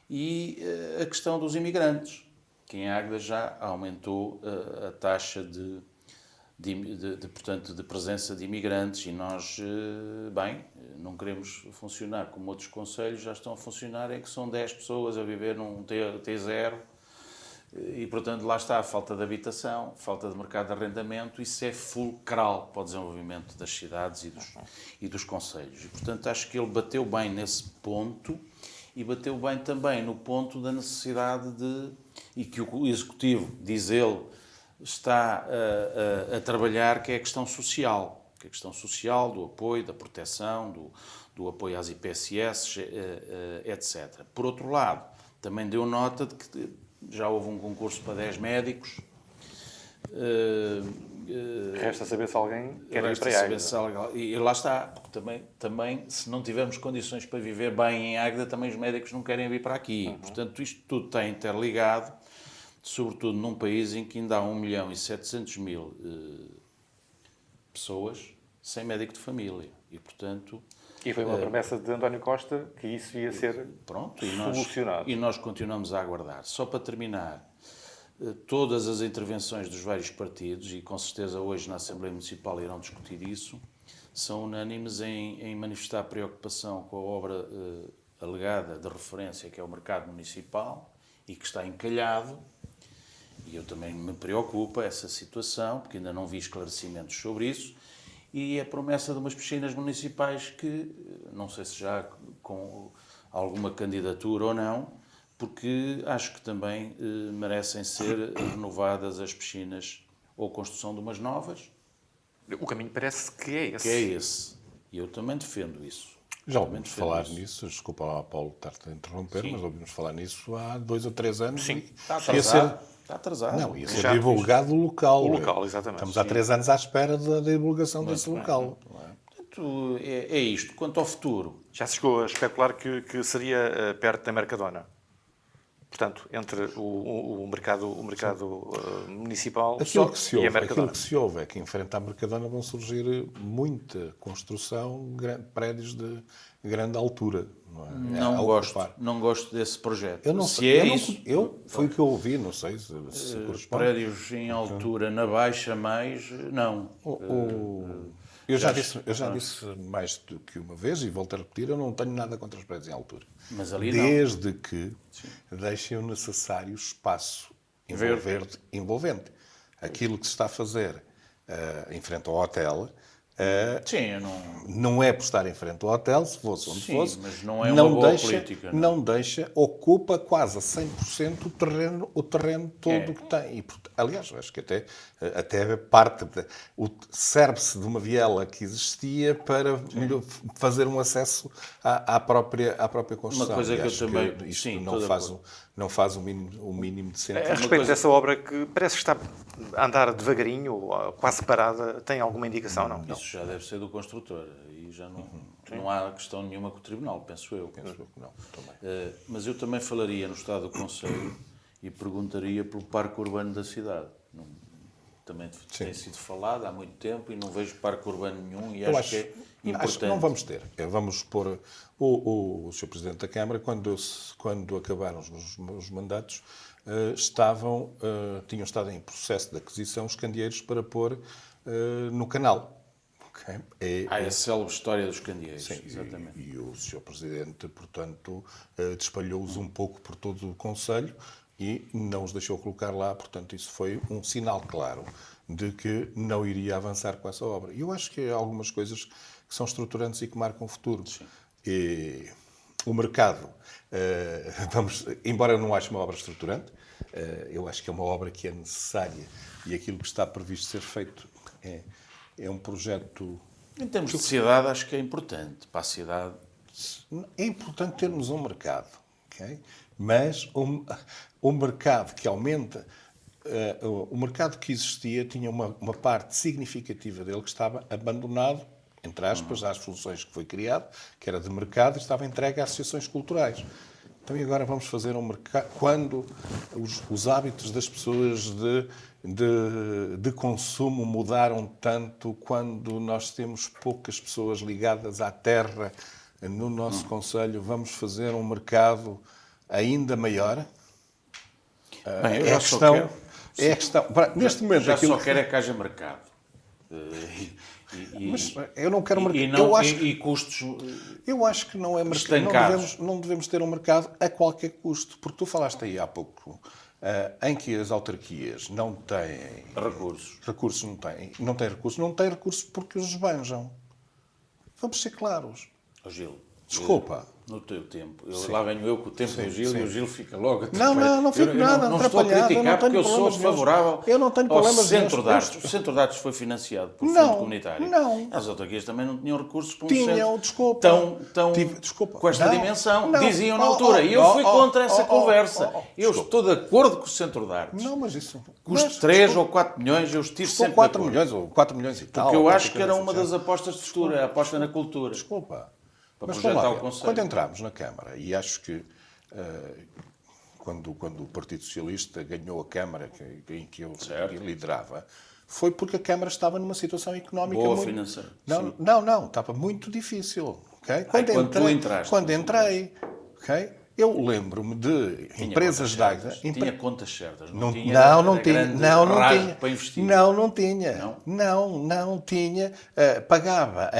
e a questão dos imigrantes, que em Águeda já aumentou a taxa portanto, de presença de imigrantes, e nós, não queremos funcionar como outros concelhos já estão a funcionar, é que são 10 pessoas a viver num T0, e, portanto, lá está a falta de habitação, falta de mercado de arrendamento, isso é fulcral para o desenvolvimento das cidades e dos concelhos. E, portanto, acho que ele bateu bem nesse ponto e bateu bem também no ponto da necessidade e que o Executivo, diz ele, está a trabalhar, que é a questão social. Que é a questão social, do apoio, da proteção, do apoio às IPSS, etc. Por outro lado, também deu nota de que já houve um concurso para 10 médicos. Resta saber se alguém quer ir para Águeda. E lá está, porque também, se não tivermos condições para viver bem em Águeda, também os médicos não querem vir para aqui. Portanto, isto tudo está interligado, sobretudo num país em que ainda há 1.700.000 pessoas sem médico de família. E, portanto... E foi uma promessa de António Costa que isso ia ser solucionado. E nós continuamos a aguardar. Só para terminar, todas as intervenções dos vários partidos, e com certeza hoje na Assembleia Municipal irão discutir isso, são unânimes em manifestar preocupação com a obra alegada de referência, que é o mercado municipal, e que está encalhado. E eu também me preocupa essa situação, porque ainda não vi esclarecimentos sobre isso. E a promessa de umas piscinas municipais que, não sei se já com alguma candidatura ou não, porque acho que também merecem ser renovadas as piscinas ou construção de umas novas. O caminho parece que é esse. Que é esse. E eu também defendo isso. Já ouvimos falar nisso, desculpa lá, Paulo, estar-te a interromper, mas ouvimos falar nisso há 2 ou 3 anos. Sim. Está atrasado. Não, ia ser divulgado o local. O local, exatamente. Estamos há 3 anos à espera da divulgação desse local. Portanto, é isto. Quanto ao futuro... Já se chegou a especular que seria perto da Mercadona. Portanto, entre o mercado municipal e a Mercadona. Aquilo que se ouve é que em frente à Mercadona vão surgir muita construção, prédios de grande altura. Não gosto desse projeto. Eu não sei, foi o que eu ouvi, não sei se corresponde. Prédios em altura, na Baixa, mais, não. Eu já disse mais do que uma vez, e volto a repetir, eu não tenho nada contra os prédios em altura. Mas ali desde que deixem o necessário espaço verde envolvente. Aquilo que se está a fazer em frente ao hotel... não é por estar em frente ao hotel, se fosse onde fosse, mas não é uma boa política. Não deixa, ocupa quase a 100% o terreno todo que tem. E, aliás, acho que até parte serve-se de uma viela que existia para fazer um acesso à própria construção. Uma coisa que eu também... Isto não faz o mínimo de sentido. A respeito dessa obra que parece que está a andar devagarinho, quase parada, tem alguma indicação, não? Isso já deve ser do construtor. E já não há questão nenhuma com o tribunal, penso eu. Penso que não, também. Mas eu também falaria no Estado do Conselho e perguntaria pelo parque urbano da cidade. Também tem sido falado há muito tempo e não vejo parque urbano nenhum e acho que é importante. Acho que não vamos ter. Vamos pôr o Sr. Presidente da Câmara, quando acabaram os mandatos, tinham estado em processo de aquisição os candeeiros para pôr no canal. Okay? A célebre história dos candeeiros. Sim, exatamente. E o Sr. Presidente, portanto, despalhou-os um pouco por todo o Conselho e não os deixou colocar lá. Portanto, isso foi um sinal claro de que não iria avançar com essa obra. E eu acho que há algumas coisas que são estruturantes e que marcam o futuro. E o mercado, embora eu não ache uma obra estruturante, eu acho que é uma obra que é necessária e aquilo que está previsto ser feito é um projeto... Em termos de cidade, acho que é importante para a cidade. É importante termos um mercado, okay? Mas o mercado que aumenta, o mercado que existia tinha uma parte significativa dele que estava abandonado, entre aspas, às funções que foi criado, que era de mercado, e estava entregue às associações culturais. Então, e agora vamos fazer um mercado... Quando os hábitos das pessoas de consumo mudaram tanto, quando nós temos poucas pessoas ligadas à terra no nosso concelho, vamos fazer um mercado ainda maior? Bem, eu É já a só questão... quero- É a questão... Neste momento... Já aquilo só quero é que haja mercado. Mas eu não quero mercado. E, não, Eu acho e custos. Eu acho que não é mercado. Estancados. Não devemos ter um mercado a qualquer custo. Porque tu falaste aí há pouco em que as autarquias não têm Recursos. recursos, não têm recursos porque os esbanjam. Vamos ser claros. Ó Gil, Desculpa. no teu tempo. Lá venho eu com o tempo do Gil e o Gil fica logo Não fico nada não estou a atrapalhado. criticar porque eu sou problemas nenhuns. favorável Eu não tenho ao problemas Centro de nenhuns. Artes. O Centro de Artes foi financiado por Não, fundo comunitário. não. As autarquias também não tinham recursos para um Tinham, centro desculpa. desculpa, com esta Não, dimensão. não. Diziam na altura. E eu fui contra essa conversa. Eu Desculpa. estou de acordo com o Centro de Artes. Não, mas isso... Custo 3 ou 4 milhões, eu estive Custou sempre 4 de acordo. milhões ou 4 milhões e tal. Porque eu ou acho que qualquer era coisa uma assim. das apostas de futuro, a aposta na cultura. Desculpa. Para Mas projetar vamos lá o ver. Conselho. Quando entramos na Câmara, e acho que quando o Partido Socialista ganhou a Câmara em que eu Certo. liderava, foi porque a Câmara estava numa situação económica Boa muito... financeira. Não, estava muito difícil. Okay? Quando tu entraste. Quando entrei, ok? Eu lembro-me de empresas de água... Tinha contas certas. Não tinha tinha. grande Não rasgo tinha. para investir. Não tinha. Não? Não tinha. Pagava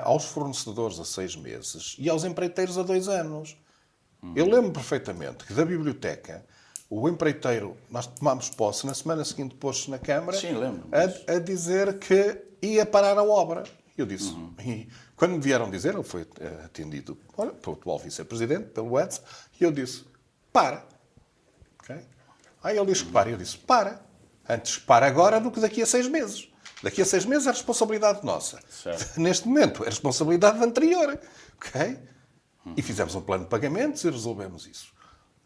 aos fornecedores a 6 meses e aos empreiteiros a 2 anos. Eu lembro perfeitamente que da biblioteca o empreiteiro, nós tomámos posse na semana seguinte, posto na Câmara, Sim, lembro. a dizer que ia parar a obra. Eu disse, e quando me vieram dizer, ele foi atendido pelo atual vice-presidente, pelo Edson, e eu disse, para. Okay? Aí ele disse que para. Eu disse, para. Antes para agora do que daqui a 6 meses. Daqui a 6 meses é responsabilidade nossa. Certo. Neste momento é responsabilidade anterior. Okay? E fizemos um plano de pagamentos e resolvemos isso.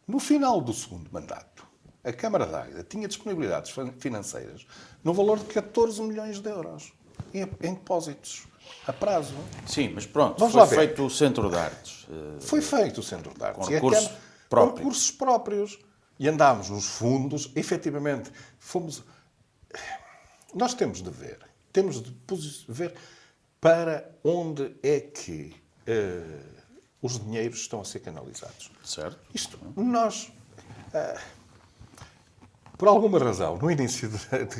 No final do segundo mandato, a Câmara de Águeda tinha disponibilidades financeiras no valor de 14 milhões de euros em depósitos, a prazo. Sim, mas pronto, Vamos foi lá ver. feito o Centro de Artes. Foi feito o Centro de Artes. Com E a recursos Câmara- próprios. Com recursos próprios. E andámos nos fundos, efetivamente, fomos... Nós temos de ver ver para onde é que os dinheiros estão a ser canalizados. Certo. Isto, nós... por alguma razão, no início,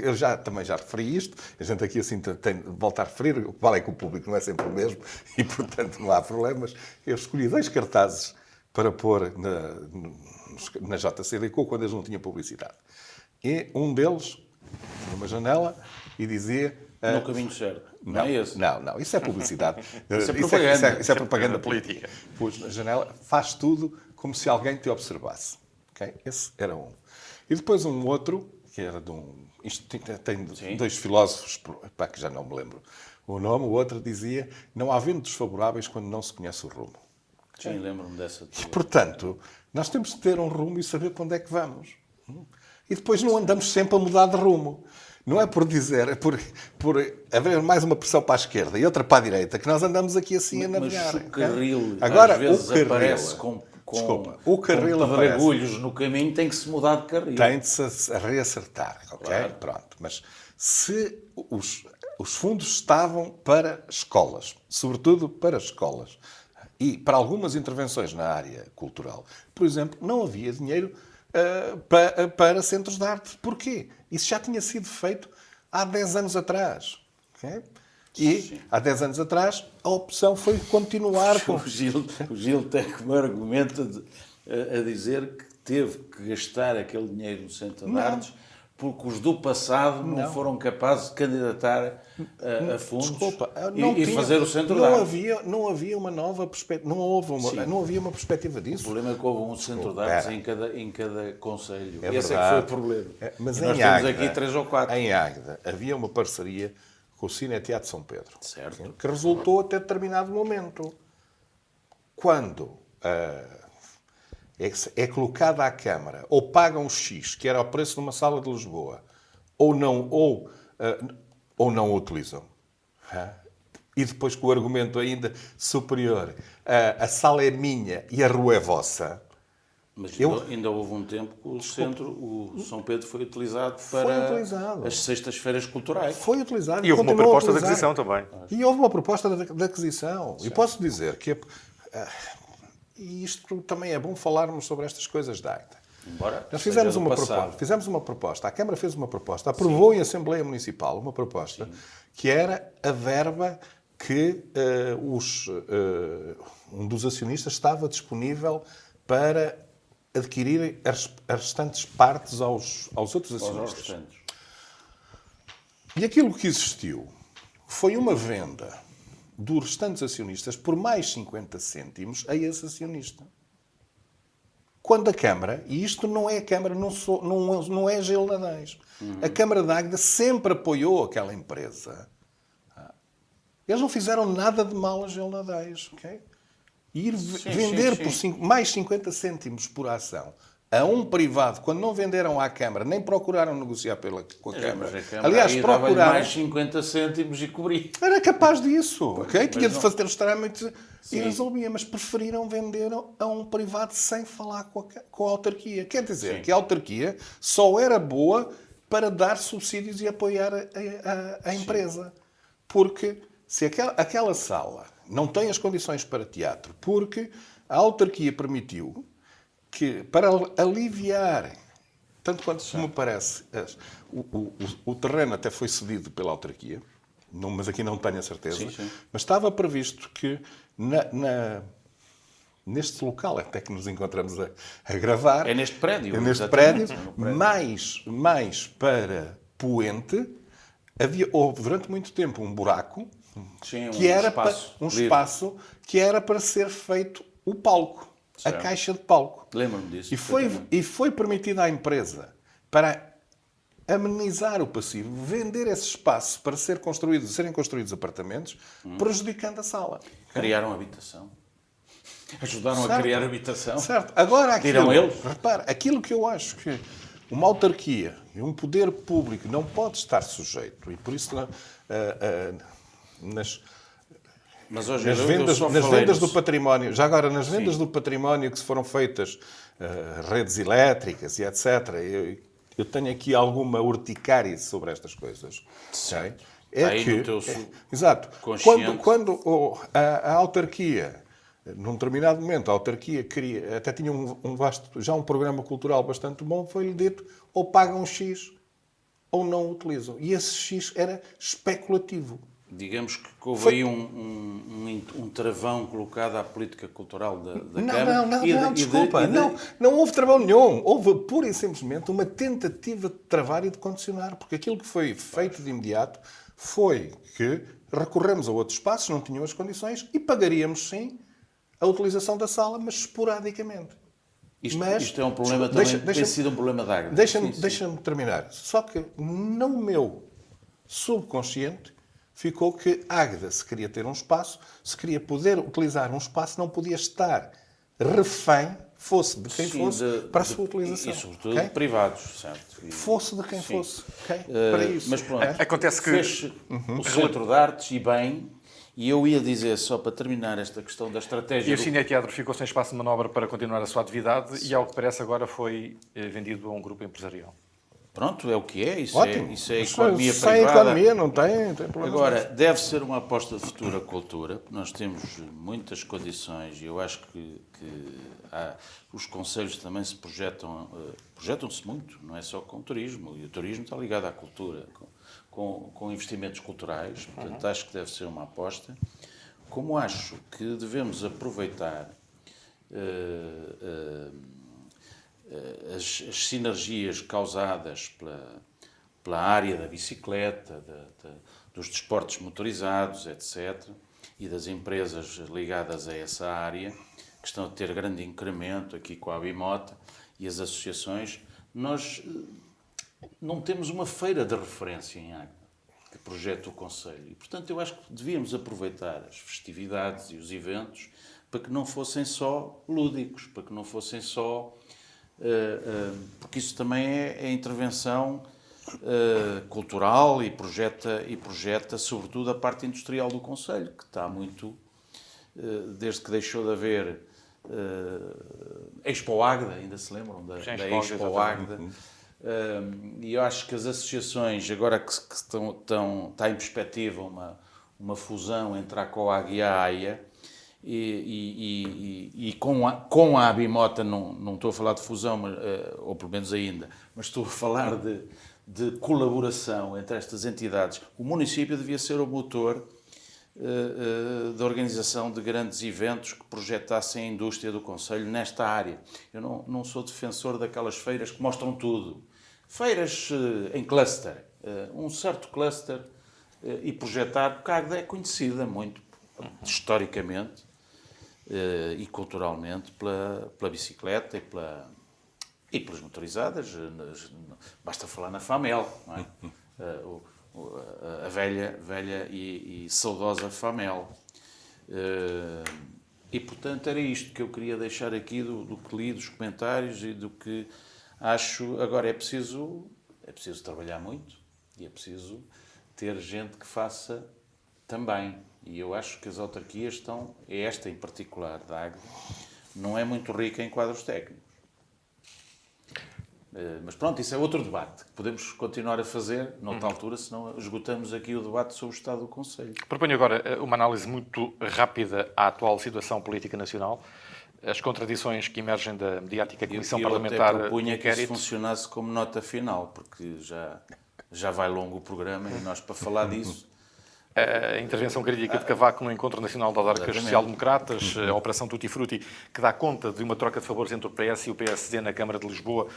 eu também já referi isto, a gente aqui assim tem de voltar a referir, o que vale é que o público não é sempre o mesmo e, portanto, não há problemas. Eu escolhi 2 cartazes para pôr na JCDCO quando eles não tinham publicidade. E um deles, numa janela, e dizia... No caminho certo. Não é esse? Não, isso é publicidade. Isso é propaganda. Isso é propaganda política. Pus na janela, faz tudo como se alguém te observasse. Okay? Esse era um. E depois um outro, que era de um... Isto tem Sim. 2 filósofos, que já não me lembro o nome. O outro dizia, não há ventos favoráveis quando não se conhece o rumo. Sim, lembro-me dessa. E, portanto, nós temos de ter um rumo e saber para onde é que vamos. E depois não andamos sempre a mudar de rumo. Não é por dizer, é por haver mais uma pressão para a esquerda e outra para a direita, que nós andamos aqui assim a navegar. Mas o carril, Agora, às vezes, o carril, aparece com o carril com aparece. pedregulhos no caminho, tem que se mudar de carril. Tem de se reacertar, ok? Claro. Pronto. Mas se os fundos estavam para escolas, sobretudo para escolas, e para algumas intervenções na área cultural, por exemplo, não havia dinheiro para centros de arte. Porquê? Isso já tinha sido feito há 10 anos atrás. Okay? E, Sim. há 10 anos atrás, a opção foi continuar com... O Gil tem como argumento a dizer que teve que gastar aquele dinheiro no Centro de Artes porque os do passado não foram capazes de candidatar a fundos e fazer o Centro de Artes. Não havia uma nova perspectiva. Não havia uma perspectiva O disso. problema é que houve um Centro de Artes em cada concelho. É Esse verdade. é que foi o problema. Mas E nós em temos Águeda, aqui 3 ou 4. Em Águeda havia uma parceria com o Cine Teatro São Pedro. Certo. Que resultou até determinado momento. Quando é colocada à Câmara, ou pagam X, que era o preço de uma sala de Lisboa, ou não o utilizam. E depois com o argumento ainda superior, a sala é minha e a rua é vossa. Mas ainda houve um tempo que o centro, o São Pedro, foi utilizado Foi para utilizado. as sextas-feiras culturais. Foi utilizado E houve uma continua a proposta de utilizar. aquisição também. E houve uma proposta de aquisição. E posso dizer que... e isto também é bom falarmos sobre estas coisas da ACTA. Embora Nós seja fizemos do uma passado. proposta. Fizemos uma proposta. A Câmara fez uma proposta. Aprovou em Assembleia Municipal uma proposta que era a verba que um dos acionistas estava disponível para adquirir as restantes partes aos outros acionistas. restantes. E aquilo que existiu foi uma venda dos restantes acionistas por mais 50 cêntimos a esse acionista. Quando a Câmara, e isto não é a Câmara, não é Gelo Nadães, a Câmara de Águeda sempre apoiou aquela empresa. Eles não fizeram nada de mal a Gelo Nadães, ok? E ir vender por mais 50 cêntimos por ação a um privado, quando não venderam à Câmara, nem procuraram negociar com a Câmara. Mas a Câmara Aliás, aí dava-lhe procuraram... mais 50 cêntimos e cobria. Era capaz disso, ok? Tinha de não. fazer os trâmites e resolvia, mas preferiram vender a um privado sem falar com a autarquia. Quer dizer que a autarquia só era boa para dar subsídios e apoiar a empresa. Porque se aquela sala não tem as condições para teatro, porque a autarquia permitiu que, para aliviar, tanto quanto me parece, o terreno até foi cedido pela autarquia, mas aqui não tenho a certeza, mas estava previsto que neste local até que nos encontramos a gravar... É neste prédio. É neste exatamente. prédio, mais para Poente, houve durante muito tempo um buraco Sim, que era espaço um livre. espaço que era para ser feito o palco, Certo. a caixa de palco. Lembro-me disso. E foi permitida à empresa, para amenizar o passivo, vender esse espaço para serem construídos apartamentos, prejudicando a sala. Criaram habitação. Ajudaram a Certo. criar habitação. Certo. Agora, Dirão eles. repara, aquilo que eu acho que uma autarquia e um poder público não pode estar sujeito, e por isso Mas hoje nas vendas do património, já agora nas vendas do património que se foram feitas, redes elétricas e etc., eu tenho aqui alguma urticária sobre estas coisas. Okay? Aí no teu exato. consciente. Quando a autarquia, num determinado momento, a autarquia até tinha já um programa cultural bastante bom, foi-lhe dito ou pagam X ou não utilizam. E esse X era especulativo. Digamos que houve aí um travão colocado à política cultural da Câmara. Não, desculpa. Não houve travão nenhum. Houve pura e simplesmente uma tentativa de travar e de condicionar. Porque aquilo que foi feito de imediato foi que recorremos a outros espaços, não tinham as condições, e pagaríamos, sim, a utilização da sala, mas esporadicamente. Isto é um problema também, tem sido um problema da Águeda. Deixa-me terminar. Só que no meu subconsciente ficou que Águeda, se queria ter um espaço, se queria poder utilizar um espaço, não podia estar refém, fosse de quem fosse, para a sua utilização. E sobretudo de privados, certo? Fosse de quem fosse. Okay? Para isso. Mas pronto, Acontece que... fez o Centro de Artes e bem, e eu ia dizer, só para terminar esta questão da estratégia... E o Cineteatro ficou sem espaço de manobra para continuar a sua atividade e, ao que parece, agora foi vendido a um grupo empresarial. Pronto, é o que é. Isso Ótimo. É economia Sem privada. economia não tem problema. Agora, deve ser uma aposta de futura cultura, porque nós temos muitas condições e eu acho que os concelhos também se projetam-se muito, não é só com o turismo, e o turismo está ligado à cultura, com investimentos culturais, portanto acho que deve ser uma aposta. Como acho que devemos aproveitar as sinergias causadas pela área da bicicleta, dos desportos motorizados, etc., e das empresas ligadas a essa área, que estão a ter grande incremento aqui com a Abimota e as associações, nós não temos uma feira de referência em Águeda. que projeta o Conselho. E, portanto, eu acho que devíamos aproveitar as festividades e os eventos para que não fossem só lúdicos, para que não fossem só... porque isso também é intervenção cultural e projeta, sobretudo, a parte industrial do Conselho, que está muito... desde que deixou de haver Expo Águeda, ainda se lembram da Expo Águeda? E eu acho que as associações, agora que está em perspectiva uma fusão entre a COAG e a AIA, e com a Abimota, não estou a falar de fusão, ou pelo menos ainda, mas estou a falar de colaboração entre estas entidades. O município devia ser o motor da organização de grandes eventos que projetassem a indústria do Conselho nesta área. Eu não sou defensor daquelas feiras que mostram tudo. Feiras em cluster, um certo cluster, e projetar, porque a Águeda é conhecida muito, historicamente e culturalmente, pela bicicleta e pelas motorizadas. Basta falar na FAMEL, não é? A velha e saudosa FAMEL. E, portanto, era isto que eu queria deixar aqui do que li, dos comentários e do que acho. Agora, é preciso trabalhar muito e é preciso ter gente que faça também. E eu acho que as autarquias esta em particular, da Águeda, não é muito rica em quadros técnicos. Mas pronto, isso é outro debate que podemos continuar a fazer noutra altura, senão esgotamos aqui o debate sobre o Estado do Conselho. Proponho agora uma análise muito rápida à atual situação política nacional, as contradições que emergem da mediática Comissão Parlamentar Eu propunha de que isso inquérito. funcionasse como nota final, porque já vai longo o programa e nós, para falar disso... A intervenção crítica de Cavaco no Encontro Nacional de Autarcas Social-Democratas, a Operação Tutti Frutti, que dá conta de uma troca de favores entre o PS e o PSD na Câmara de Lisboa,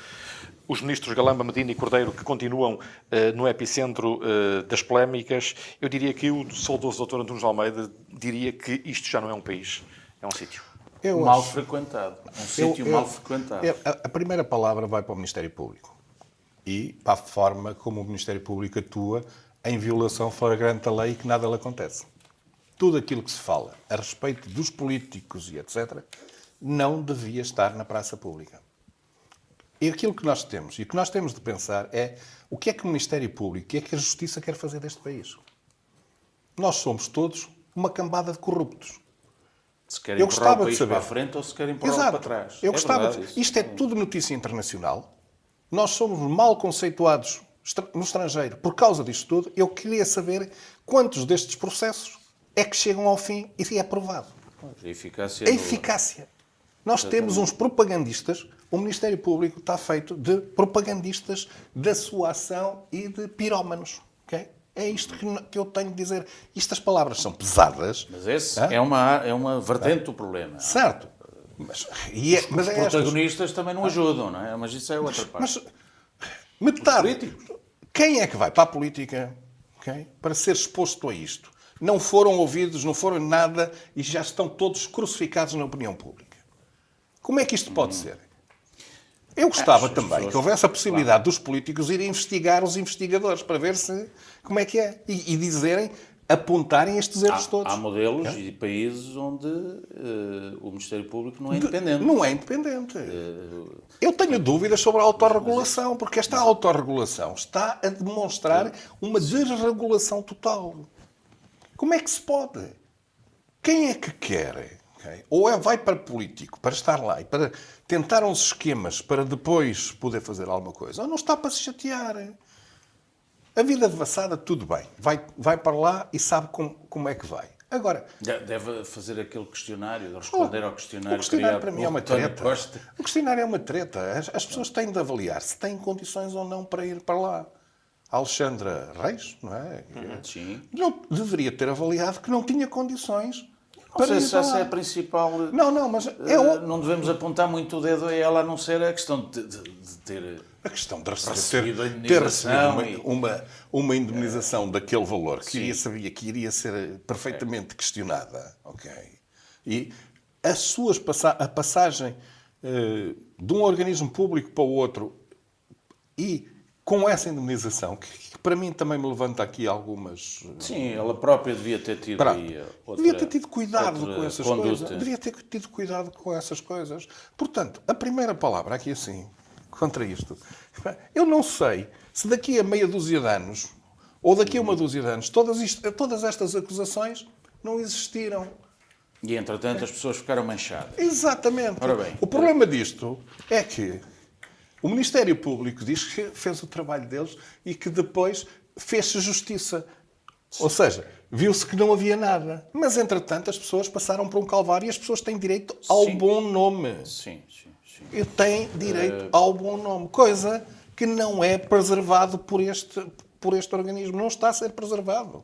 os ministros Galamba, Medina e Cordeiro, que continuam no epicentro das polémicas. Eu diria que o saudoso Dr. Antunes de Almeida diria que isto já não é um país, é um sítio. Mal frequentado. Um sítio mal frequentado. A primeira palavra vai para o Ministério Público e para a forma como o Ministério Público atua em violação flagrante da lei e que nada lhe acontece. Tudo aquilo que se fala a respeito dos políticos e etc. não devia estar na praça pública. E aquilo que nós temos, e o que nós temos de pensar é o que é que o Ministério Público, o que é que a Justiça quer fazer deste país. Nós somos todos uma cambada de corruptos. Se querem empurrar o país para a frente ou se querem empurrar para trás. Eu gostava de... Isto é tudo notícia internacional. Nós somos mal conceituados no estrangeiro por causa disto tudo. Eu queria saber quantos destes processos é que chegam ao fim e é aprovado. A eficácia. A eficácia. Nós temos uns propagandistas. O Ministério Público está feito de propagandistas da sua ação e de pirómanos. Okay? É isto que eu tenho de dizer. Estas palavras são pesadas. Mas esse é uma vertente do problema. Certo. Mas os protagonistas também não ajudam, não é? Mas isso é outra parte. Mas metade. Quem é que vai para a política, okay, para ser exposto a isto? Não foram ouvidos, não foram nada e já estão todos crucificados na opinião pública. Como é que isto pode ser? Eu gostava também que houvesse a possibilidade dos políticos irem investigar os investigadores para ver como é que é. E dizerem, apontarem estes erros todos. Há modelos e países onde o Ministério Público não é independente. Não é independente. Eu tenho dúvidas sobre a autorregulação, porque esta autorregulação está a demonstrar uma desregulação total. Como é que se pode? Quem é que quer? Okay? Ou vai para político, para estar lá e para tentar uns esquemas para depois poder fazer alguma coisa, ou não está para se chatear. A vida devassada, tudo bem. Vai para lá e sabe como é que vai. Agora... Deve fazer aquele questionário, de responder ao questionário. O questionário para mim é uma treta. O questionário é uma treta. As pessoas têm de avaliar se têm condições ou não para ir para lá. A Alexandra Reis, não é? Sim. Não deveria ter avaliado que não tinha condições para ir para lá. Essa é a principal... Não, mas... Não devemos apontar muito o dedo a ela, a não ser a questão de ter... A questão de ter recebido uma indemnização daquele valor que sabia que iria ser perfeitamente questionada. Okay? E a passagem de um organismo público para o outro e com essa indemnização, que para mim também me levanta aqui algumas... Sim, ela própria devia ter tido aí outra, devia ter tido cuidado outra com essas conduta. coisas. Devia ter tido cuidado com essas coisas. Portanto, a primeira palavra aqui assim, contra isto, eu não sei se daqui a meia dúzia de anos, ou daqui a uma dúzia de anos, todas estas acusações não existiram. E, entretanto, as pessoas ficaram manchadas. Exatamente. Ora bem, o problema disto é que o Ministério Público diz que fez o trabalho deles e que depois fez-se justiça. Ou seja, viu-se que não havia nada. Mas, entretanto, as pessoas passaram por um calvário e as pessoas têm direito ao Sim. bom nome. Sim. E têm direito ao bom nome. Coisa que não é preservado por este organismo. Não está a ser preservado.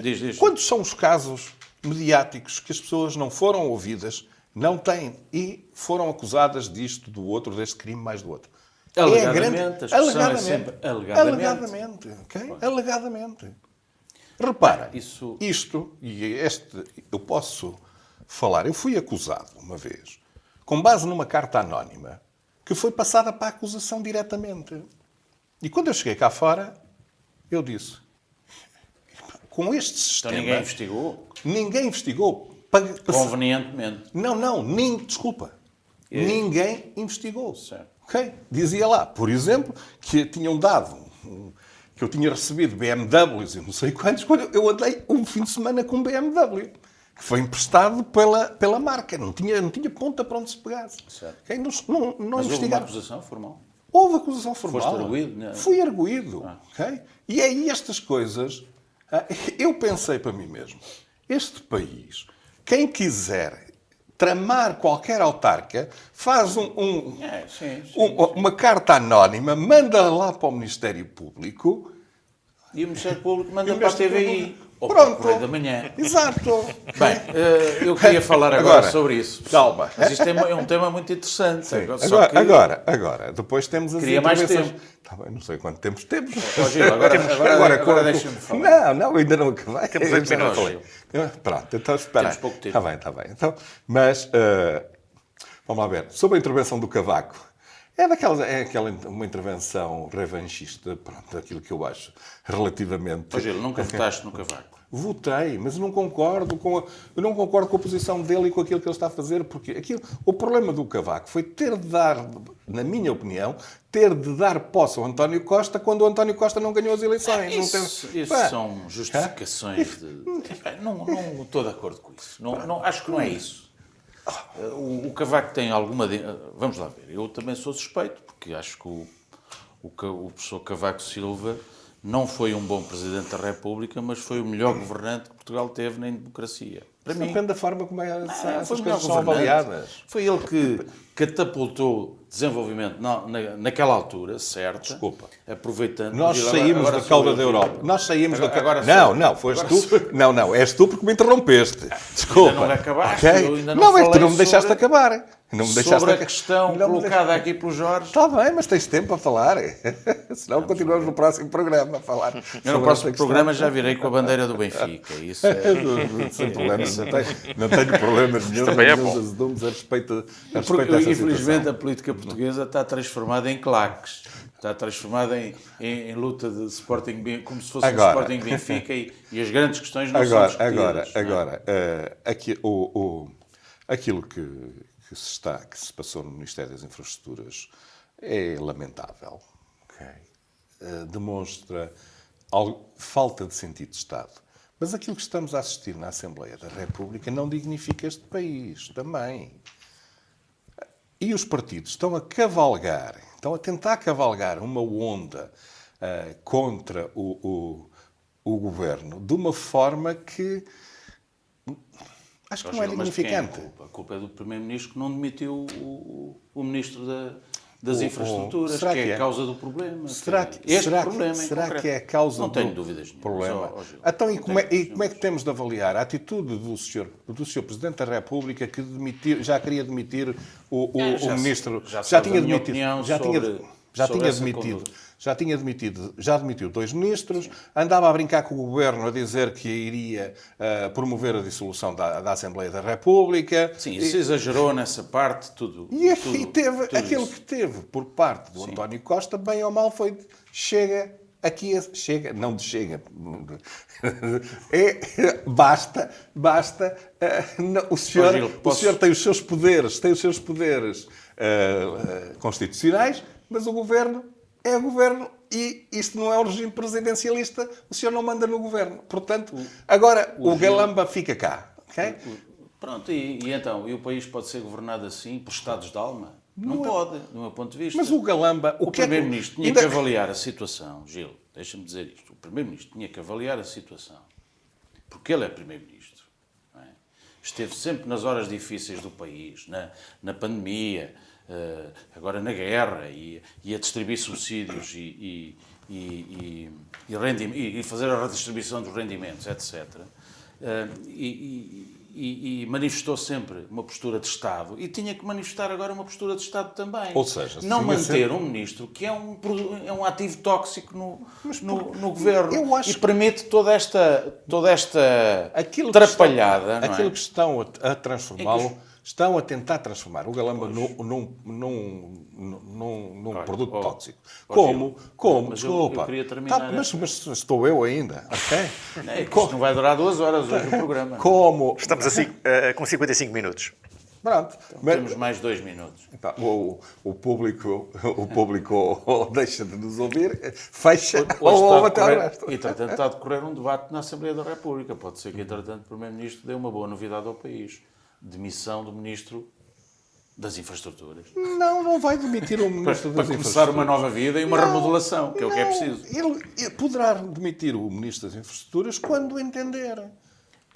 Diz. Quantos são os casos mediáticos que as pessoas não foram ouvidas, não têm, e foram acusadas disto, do outro, deste crime, mais do outro? Alegadamente, a expressão é sempre Alegadamente. Okay? Alegadamente. Repara, Isso- isto, eu posso falar, eu fui acusado uma vez, com base numa carta anónima, que foi passada para a acusação diretamente. E quando eu cheguei cá fora, eu disse, com este Então sistema... ninguém investigou? Ninguém investigou. Convenientemente. Desculpa. Ninguém investigou. Certo. Ok? Dizia lá, por exemplo, que tinham dado, que eu tinha recebido BMWs e não sei quantos, quando eu andei um fim de semana com um BMW, que foi emprestado pela marca. Não tinha ponta para onde se pegasse. Certo. Okay? Não Mas houve uma investigaram. acusação formal? Houve acusação formal. Foste arguído, não é? Fui arguído. Ok? E aí estas coisas... Eu pensei para mim mesmo, este país, quem quiser tramar qualquer autarca, faz uma carta anónima, manda lá para o Ministério Público... E o Ministério Público manda para a TVI. Ou para o Pronto. Correio da Manhã. Exato. Bem, eu queria falar agora sobre isso. Calma. Mas isto é um tema muito interessante. Sim. Só que... Agora, depois temos as Queria mais intervenções. tempo. Tá bem, não sei quanto tempo temos. Gil, agora deixa-me falar. Não, ainda não acabei. Temos 8 Ainda não minutos. falei. Pronto, então espera. Temos pouco tempo. Está bem. Então, mas, vamos lá ver. Sobre a intervenção do Cavaco. Uma intervenção revanchista, pronto, aquilo que eu acho relativamente... Gil, nunca votaste no Cavaco. Votei, mas não concordo com a posição dele e com aquilo que ele está a fazer, porque o problema do Cavaco foi ter de dar, na minha opinião, posse ao António Costa quando o António Costa não ganhou as eleições. Isso são justificações de... Não estou de acordo com isso. Acho que não é isso. O Cavaco tem alguma... Vamos lá ver. Eu também sou suspeito, porque acho que o professor Cavaco Silva não foi um bom Presidente da República, mas foi o melhor governante que Portugal teve na democracia. Para mim, depende da forma como essas foi o coisas melhor são governante. avaliadas. Foi ele que catapultou desenvolvimento naquela altura, certo? Desculpa. Aproveitando... Nós saímos da cauda da Europa. Nós saímos da Agora Não, foste tu. Não, és tu porque me interrompeste. Desculpa. Ainda não acabaste, Ok? eu ainda não é que tu não me falei deixaste sobre- acabar. Não me deixaste Sobre a questão colocada aqui pelo Jorge. Está bem, mas tens tempo a falar. Senão continuamos no próximo programa a falar. Eu no sobre próximo esta questão. programa já virei com a bandeira do Benfica. Isso é... Sem problemas. Não tenho problemas nenhum. também é nenhum bom. azedumes a respeito Porque, dessa infelizmente, situação. a política portuguesa está transformada em claques. Está transformada em luta de Sporting, como se fosse Agora. um Sporting Benfica e as grandes questões não são discutidas. Agora, aquilo que se passou no Ministério das Infraestruturas é lamentável. Ok? Demonstra falta de sentido de Estado. Mas aquilo que estamos a assistir na Assembleia da República não dignifica este país também. E os partidos estão a tentar cavalgar uma onda contra o governo de uma forma que acho que não é Mas quem é a dignificante. culpa? A culpa é do Primeiro-Ministro que não demitiu o Ministro das Infraestruturas, será que que é é? a causa do problema. Será que é a causa não tenho do dúvidas nenhumas. problema? Gil. Então, e Não como é tenho que temos de avaliar a atitude do Sr. Presidente da República que já queria demitir o Ministro? já sabes a minha opinião Já sobre tinha essa demitido. conduta. já demitiu 2 ministros, andava a brincar com o governo a dizer que iria promover a dissolução da Assembleia da República. Sim, isso exagerou nessa parte, tudo. E teve tudo aquilo isso. que teve por parte do António Costa, bem ou mal, foi chega. Basta. O senhor tem os seus poderes, constitucionais, mas o governo é governo e isto não é um regime presidencialista, o senhor não manda no governo. Portanto, agora o Galamba fica cá. Okay? Pronto, e então? E o país pode ser governado assim, por estados de alma? Não pode, do meu ponto de vista. Mas o Galamba... O Primeiro-Ministro tinha que avaliar a situação. Gil, deixa-me dizer isto. O Primeiro-Ministro tinha que avaliar a situação. Porque ele é Primeiro-Ministro. Não é? Esteve sempre nas horas difíceis do país, na pandemia, agora na guerra, e a distribuir subsídios e fazer a redistribuição dos rendimentos, etc. E manifestou sempre uma postura de Estado e tinha que manifestar agora uma postura de Estado também. Ou seja, não manter um ministro que é um ativo tóxico no governo e permite toda esta atrapalhada. Aquilo que estão a transformá-lo, estão a tentar transformar o Galamba num produto tóxico. Mas eu queria terminar. Mas estou eu ainda. Okay? Isto não vai durar 2 horas hoje o programa. Estamos com 55 minutos. Pronto. Então, temos mais 2 minutos. O público ou deixa de nos ouvir, fecha ou até o resto. Entretanto, está a decorrer um debate na Assembleia da República. Pode ser que, entretanto, o Primeiro-Ministro dê uma boa novidade ao país. Demissão do Ministro das Infraestruturas. Não vai demitir o Ministro das Infraestruturas. Para começar uma nova vida e uma remodelação, que é o que é preciso. Ele poderá demitir o Ministro das Infraestruturas quando entender.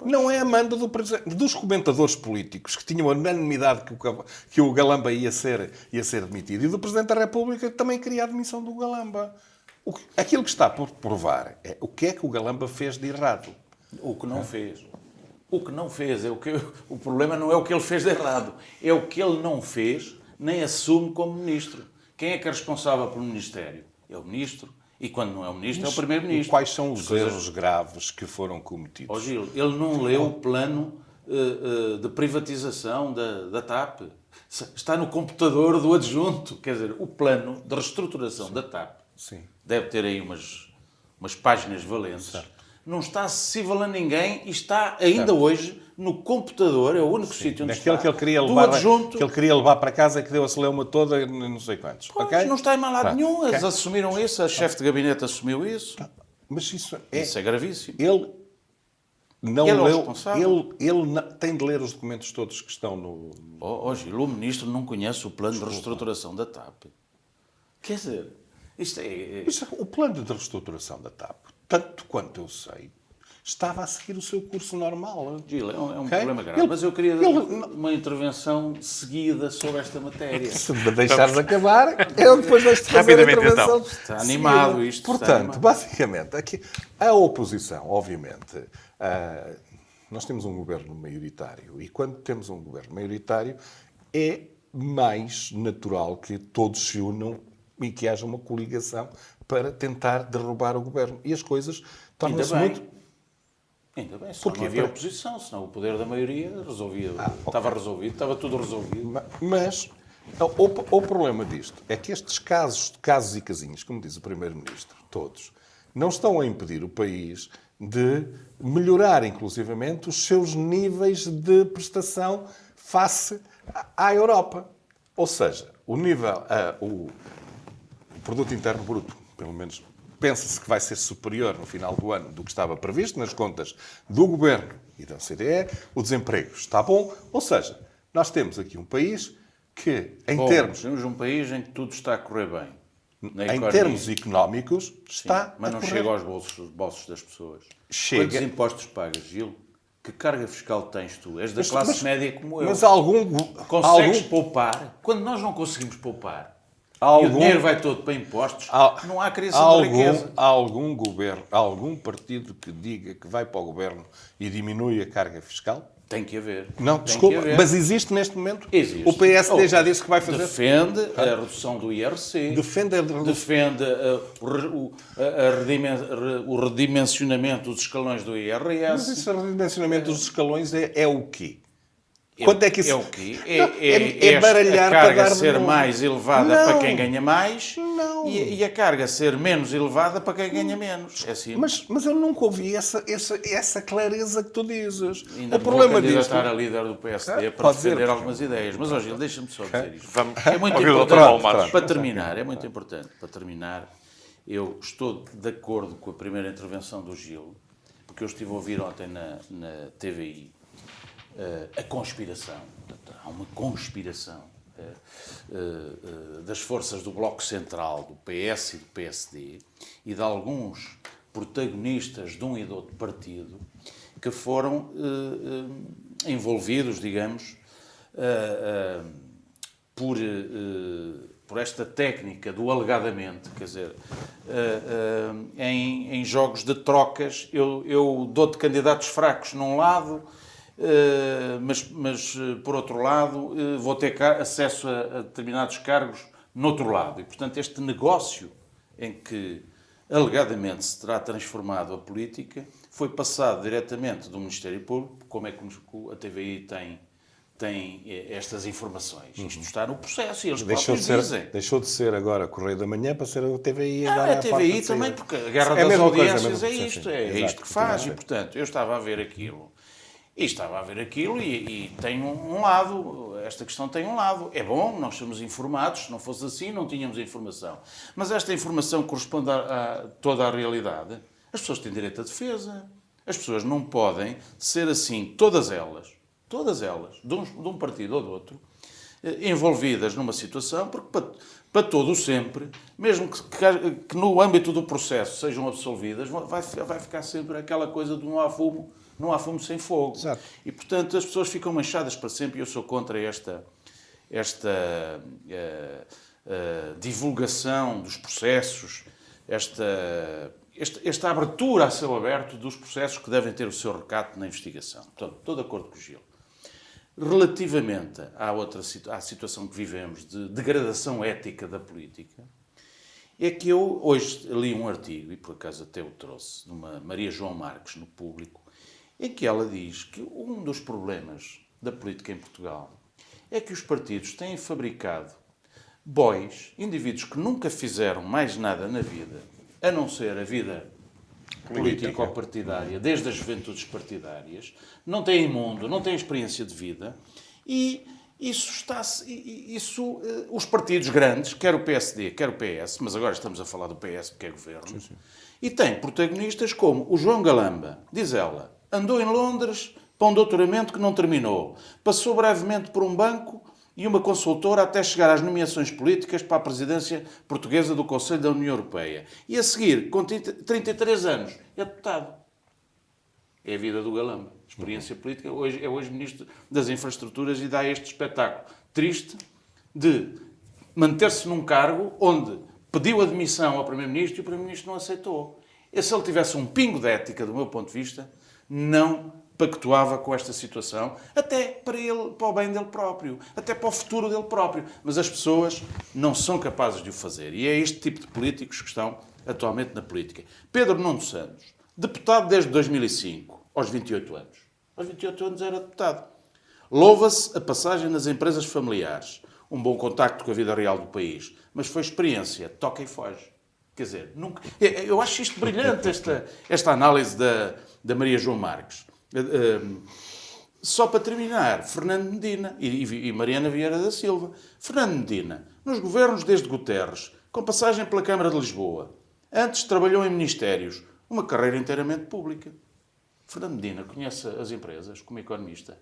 Não é a manda dos comentadores políticos que tinham a unanimidade que o Galamba ia ser demitido e do Presidente da República que também queria a demissão do Galamba. Aquilo que está por provar é o que é que o Galamba fez de errado. O que não fez. O que não fez. O problema não é o que ele fez de errado. É o que ele não fez, nem assume como Ministro. Quem é que é responsável pelo Ministério? É o Ministro. E quando não é o Ministro, é o Primeiro-Ministro. Quais são os erros graves que foram cometidos? Gil, ele não leu o plano de privatização da TAP. Está no computador do adjunto. Quer dizer, o plano de reestruturação da TAP deve ter aí umas páginas valentes. Certo. Não está acessível a ninguém e está ainda hoje no computador, é o único sítio onde está, que ele queria levar para casa e que deu a celeuma toda, não sei quantos. Pois, okay? Não está em mal lado nenhum, eles assumiram isso, a chefe de gabinete assumiu isso. Mas isso é gravíssimo. Ele não ele leu, é o responsável. Ele tem de ler os documentos todos que estão no... Gil, o Ministro não conhece o plano de reestruturação da TAP. Quer dizer, isto é... O plano de reestruturação da TAP, tanto quanto eu sei, estava a seguir o seu curso normal. Gil, é um problema grave. Mas eu queria dar uma intervenção seguida sobre esta matéria. Se me deixares acabar, eu depois deixo-te fazer a intervenção. Então. Está animado isto. Portanto, basicamente, aqui, a oposição, obviamente, nós temos um governo maioritário e quando temos um governo maioritário é mais natural que todos se unam e que haja uma coligação para tentar derrubar o governo. E as coisas tornam-se muito... Ainda bem, só não havia oposição, senão o poder da maioria resolvia. Estava resolvido, estava tudo resolvido. Mas o problema disto é que estes casos e casinhos, como diz o Primeiro-Ministro, todos, não estão a impedir o país de melhorar, inclusivamente, os seus níveis de prestação face à Europa. Ou seja, o Produto Interno Bruto, pelo menos, pensa-se que vai ser superior no final do ano do que estava previsto nas contas do Governo e da OCDE. O desemprego está bom. Ou seja, nós temos aqui um país que, temos um país em que tudo está a correr bem. Em termos económicos, está mas não chega aos bolsos das pessoas. Chega. Quantos impostos pagas, Gil? Que carga fiscal tens tu? És da classe média como eu. Mas consegues poupar? Quando nós não conseguimos poupar, e o dinheiro vai todo para impostos, não há criação de riqueza. Há algum governo, há algum partido que diga que vai para o governo e diminui a carga fiscal? Tem que haver. Não, Tem desculpa, que haver. mas existe neste momento? Existe. O PSD já disse que vai fazer? Defende a redução do IRC. Defende o redimensionamento dos escalões do IRS. Mas esse redimensionamento dos escalões é o quê? Quanto é que isso... É o quê? É baralhar a carga para dar ser de novo. mais elevada Não. para quem ganha mais Não. e a carga ser menos elevada para quem ganha menos. É assim. Mas eu nunca ouvi essa clareza que tu dizes. Ainda O problema vou disto... candidatar a líder do PSD para pode defender dizer. algumas ideias. Mas, Gil, deixa-me só dizer isto. Vamos É muito ouvir o Dr. importante. Paulo Matos. Para terminar, é muito importante. Para terminar, eu estou de acordo com a primeira intervenção do Gil, porque eu estive a ouvir ontem na TVI a conspiração. Portanto, há uma conspiração das forças do Bloco Central, do PS e do PSD, e de alguns protagonistas de um e do outro partido que foram envolvidos, digamos, por esta técnica do alegadamente, quer dizer, em jogos de trocas. Eu dou-te candidatos fracos num lado, mas por outro lado, vou ter acesso a determinados cargos no outro lado. E, portanto, este negócio em que alegadamente se terá transformado a política foi passado diretamente do Ministério Público. Como é que a TVI tem estas informações? Isto está no processo e eles próprios dizem. Deixou de ser agora Correio da Manhã para ser a TVI agora. A TVI também, porque a guerra É a das mesma coisa, audiências a é mesma isto, coisa, é sim. isto que faz. Exato. E, portanto, eu estava a ver aquilo. E tem um lado, esta questão tem um lado. É bom, nós somos informados, se não fosse assim, não tínhamos informação. Mas esta informação corresponde a toda a realidade. As pessoas têm direito à defesa. As pessoas não podem ser assim, todas elas, de um partido ou do outro, envolvidas numa situação, porque para todo o sempre, mesmo que no âmbito do processo sejam absolvidas, vai ficar sempre aquela coisa do não há fumo sem fogo. Exato. E, portanto, as pessoas ficam manchadas para sempre, e eu sou contra esta divulgação dos processos, esta abertura a céu aberto dos processos que devem ter o seu recato na investigação. Portanto, estou de acordo com o Gil. Relativamente à situação que vivemos de degradação ética da política, é que eu hoje li um artigo, e por acaso até o trouxe, de uma Maria João Marques, no Público, em que ela diz que um dos problemas da política em Portugal é que os partidos têm fabricado bois, indivíduos que nunca fizeram mais nada na vida, a não ser a vida político-partidária, desde as juventudes partidárias, não têm mundo, não têm experiência de vida, e os partidos grandes, quer o PSD, quer o PS, mas agora estamos a falar do PS porque é governo, e tem protagonistas como o João Galamba, diz ela, andou em Londres para um doutoramento que não terminou, passou brevemente por um banco e uma consultora até chegar às nomeações políticas para a presidência portuguesa do Conselho da União Europeia. E a seguir, com 33 anos, é deputado. É a vida do Galamba. Experiência política. É hoje Ministro das Infraestruturas e dá este espetáculo triste de manter-se num cargo onde pediu admissão ao Primeiro-Ministro e o Primeiro-Ministro não aceitou. E se ele tivesse um pingo de ética, do meu ponto de vista, não pactuava com esta situação, até para o bem dele próprio, até para o futuro dele próprio. Mas as pessoas não são capazes de o fazer. E é este tipo de políticos que estão atualmente na política. Pedro Nuno Santos, deputado desde 2005, aos 28 anos. Aos 28 anos era deputado. Louva-se a passagem nas empresas familiares, um bom contacto com a vida real do país, mas foi experiência, toca e foge. Quer dizer, nunca... Eu acho isto brilhante, esta análise da Maria João Marques. Só para terminar, Fernando Medina e Mariana Vieira da Silva. Fernando Medina, nos governos desde Guterres, com passagem pela Câmara de Lisboa. Antes trabalhou em ministérios, uma carreira inteiramente pública. Fernando Medina conhece as empresas como economista.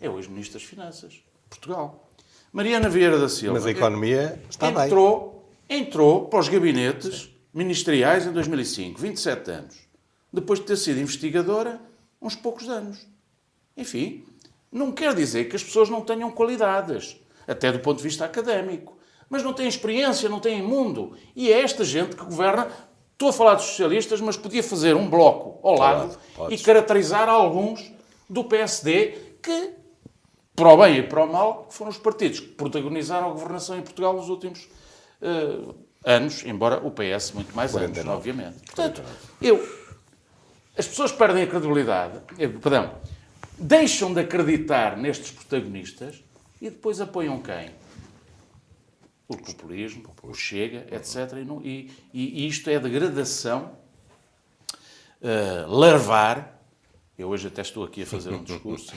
É hoje Ministro das Finanças, Portugal. Mariana Vieira da Silva... Mas a economia está bem. Entrou para os gabinetes ministeriais em 2005, 27 anos. Depois de ter sido investigadora, uns poucos anos. Enfim, não quer dizer que as pessoas não tenham qualidades, até do ponto de vista académico. mas não têm experiência, não têm mundo. E é esta gente que governa. Estou a falar dos socialistas, mas podia fazer um bloco ao lado e caracterizar alguns do PSD que, para o bem e para o mal, foram os partidos que protagonizaram a governação em Portugal nos últimos anos, embora o PS muito mais 49. anos, obviamente. Portanto, as pessoas perdem a credibilidade, deixam de acreditar nestes protagonistas e depois apoiam quem? O populismo, o Chega, etc. E isto é degradação larvar. Eu hoje até estou aqui a fazer um discurso.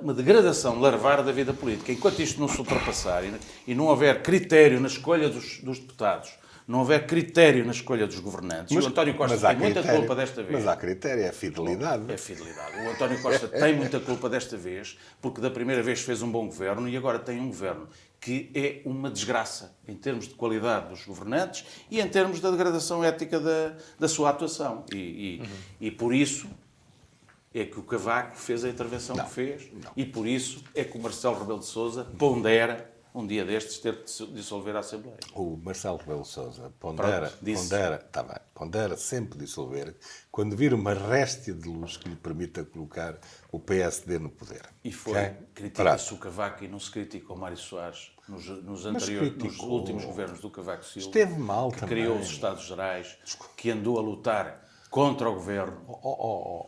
Uma degradação larvar da vida política. Enquanto isto não se ultrapassar e não houver critério na escolha dos deputados, não houver critério na escolha dos governantes, o António Costa tem muita culpa desta vez. Mas há critério, é fidelidade. É fidelidade. O António Costa tem muita culpa desta vez, porque da primeira vez fez um bom governo e agora tem um governo que é uma desgraça em termos de qualidade dos governantes e em termos da degradação ética da sua atuação. E por isso é que o Cavaco fez a intervenção que fez e por isso é que o Marcelo Rebelo de Sousa pondera um dia destes ter de dissolver a Assembleia. O Marcelo Rebelo de Sousa pondera sempre dissolver quando vir uma réstia de luz que lhe permita colocar o PSD no poder. E foi, critica-se o Cavaco e não se critica o Mário Soares nos últimos governos do Cavaco Silva. Esteve mal que também. Criou os Estados Gerais, que andou a lutar contra o governo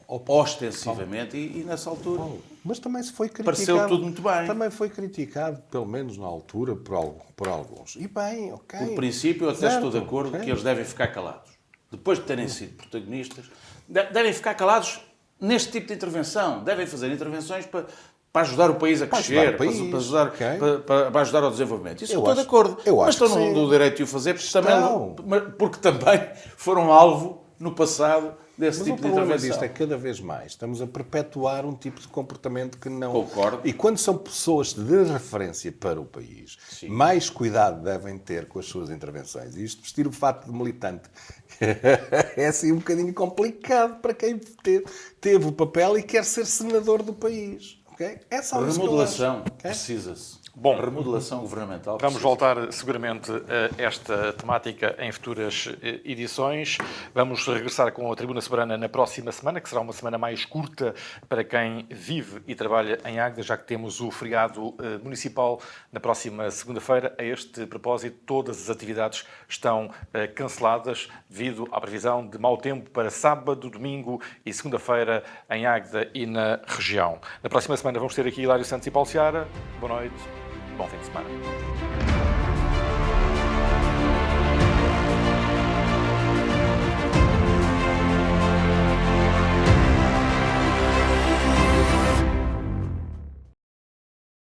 ostensivamente e nessa altura mas também se foi criticado. pareceu tudo muito bem. Também foi criticado, pelo menos na altura, por alguns. E bem, ok. Por princípio, eu até Certo, estou de acordo ok. que eles devem ficar calados. Depois de terem sido protagonistas, devem ficar calados neste tipo de intervenção. Devem fazer intervenções para ajudar o país a crescer, para ajudar ao desenvolvimento. Isso eu estou de acordo. Mas estão no direito de o fazer, porque também foram alvo no passado desse tipo de intervenção. O problema disto é que cada vez mais estamos a perpetuar um tipo de comportamento que não... Concordo. E quando são pessoas de referência para o país, mais cuidado devem ter com as suas intervenções. E isto, vestir o fato de militante, é assim um bocadinho complicado para quem teve o papel e quer ser senador do país. Okay? É só A remodelação okay? precisa-se. Bom, a remodelação governamental vamos voltar seguramente a esta temática em futuras edições. Vamos regressar com a Tribuna Soberana na próxima semana, que será uma semana mais curta para quem vive e trabalha em Águeda, já que temos o feriado municipal na próxima segunda-feira. A este propósito, todas as atividades estão canceladas devido à previsão de mau tempo para sábado, domingo e segunda-feira em Águeda e na região. Na próxima semana vamos ter aqui Hilário Santos e Paulo Seara. Boa noite. Bom fim de semana.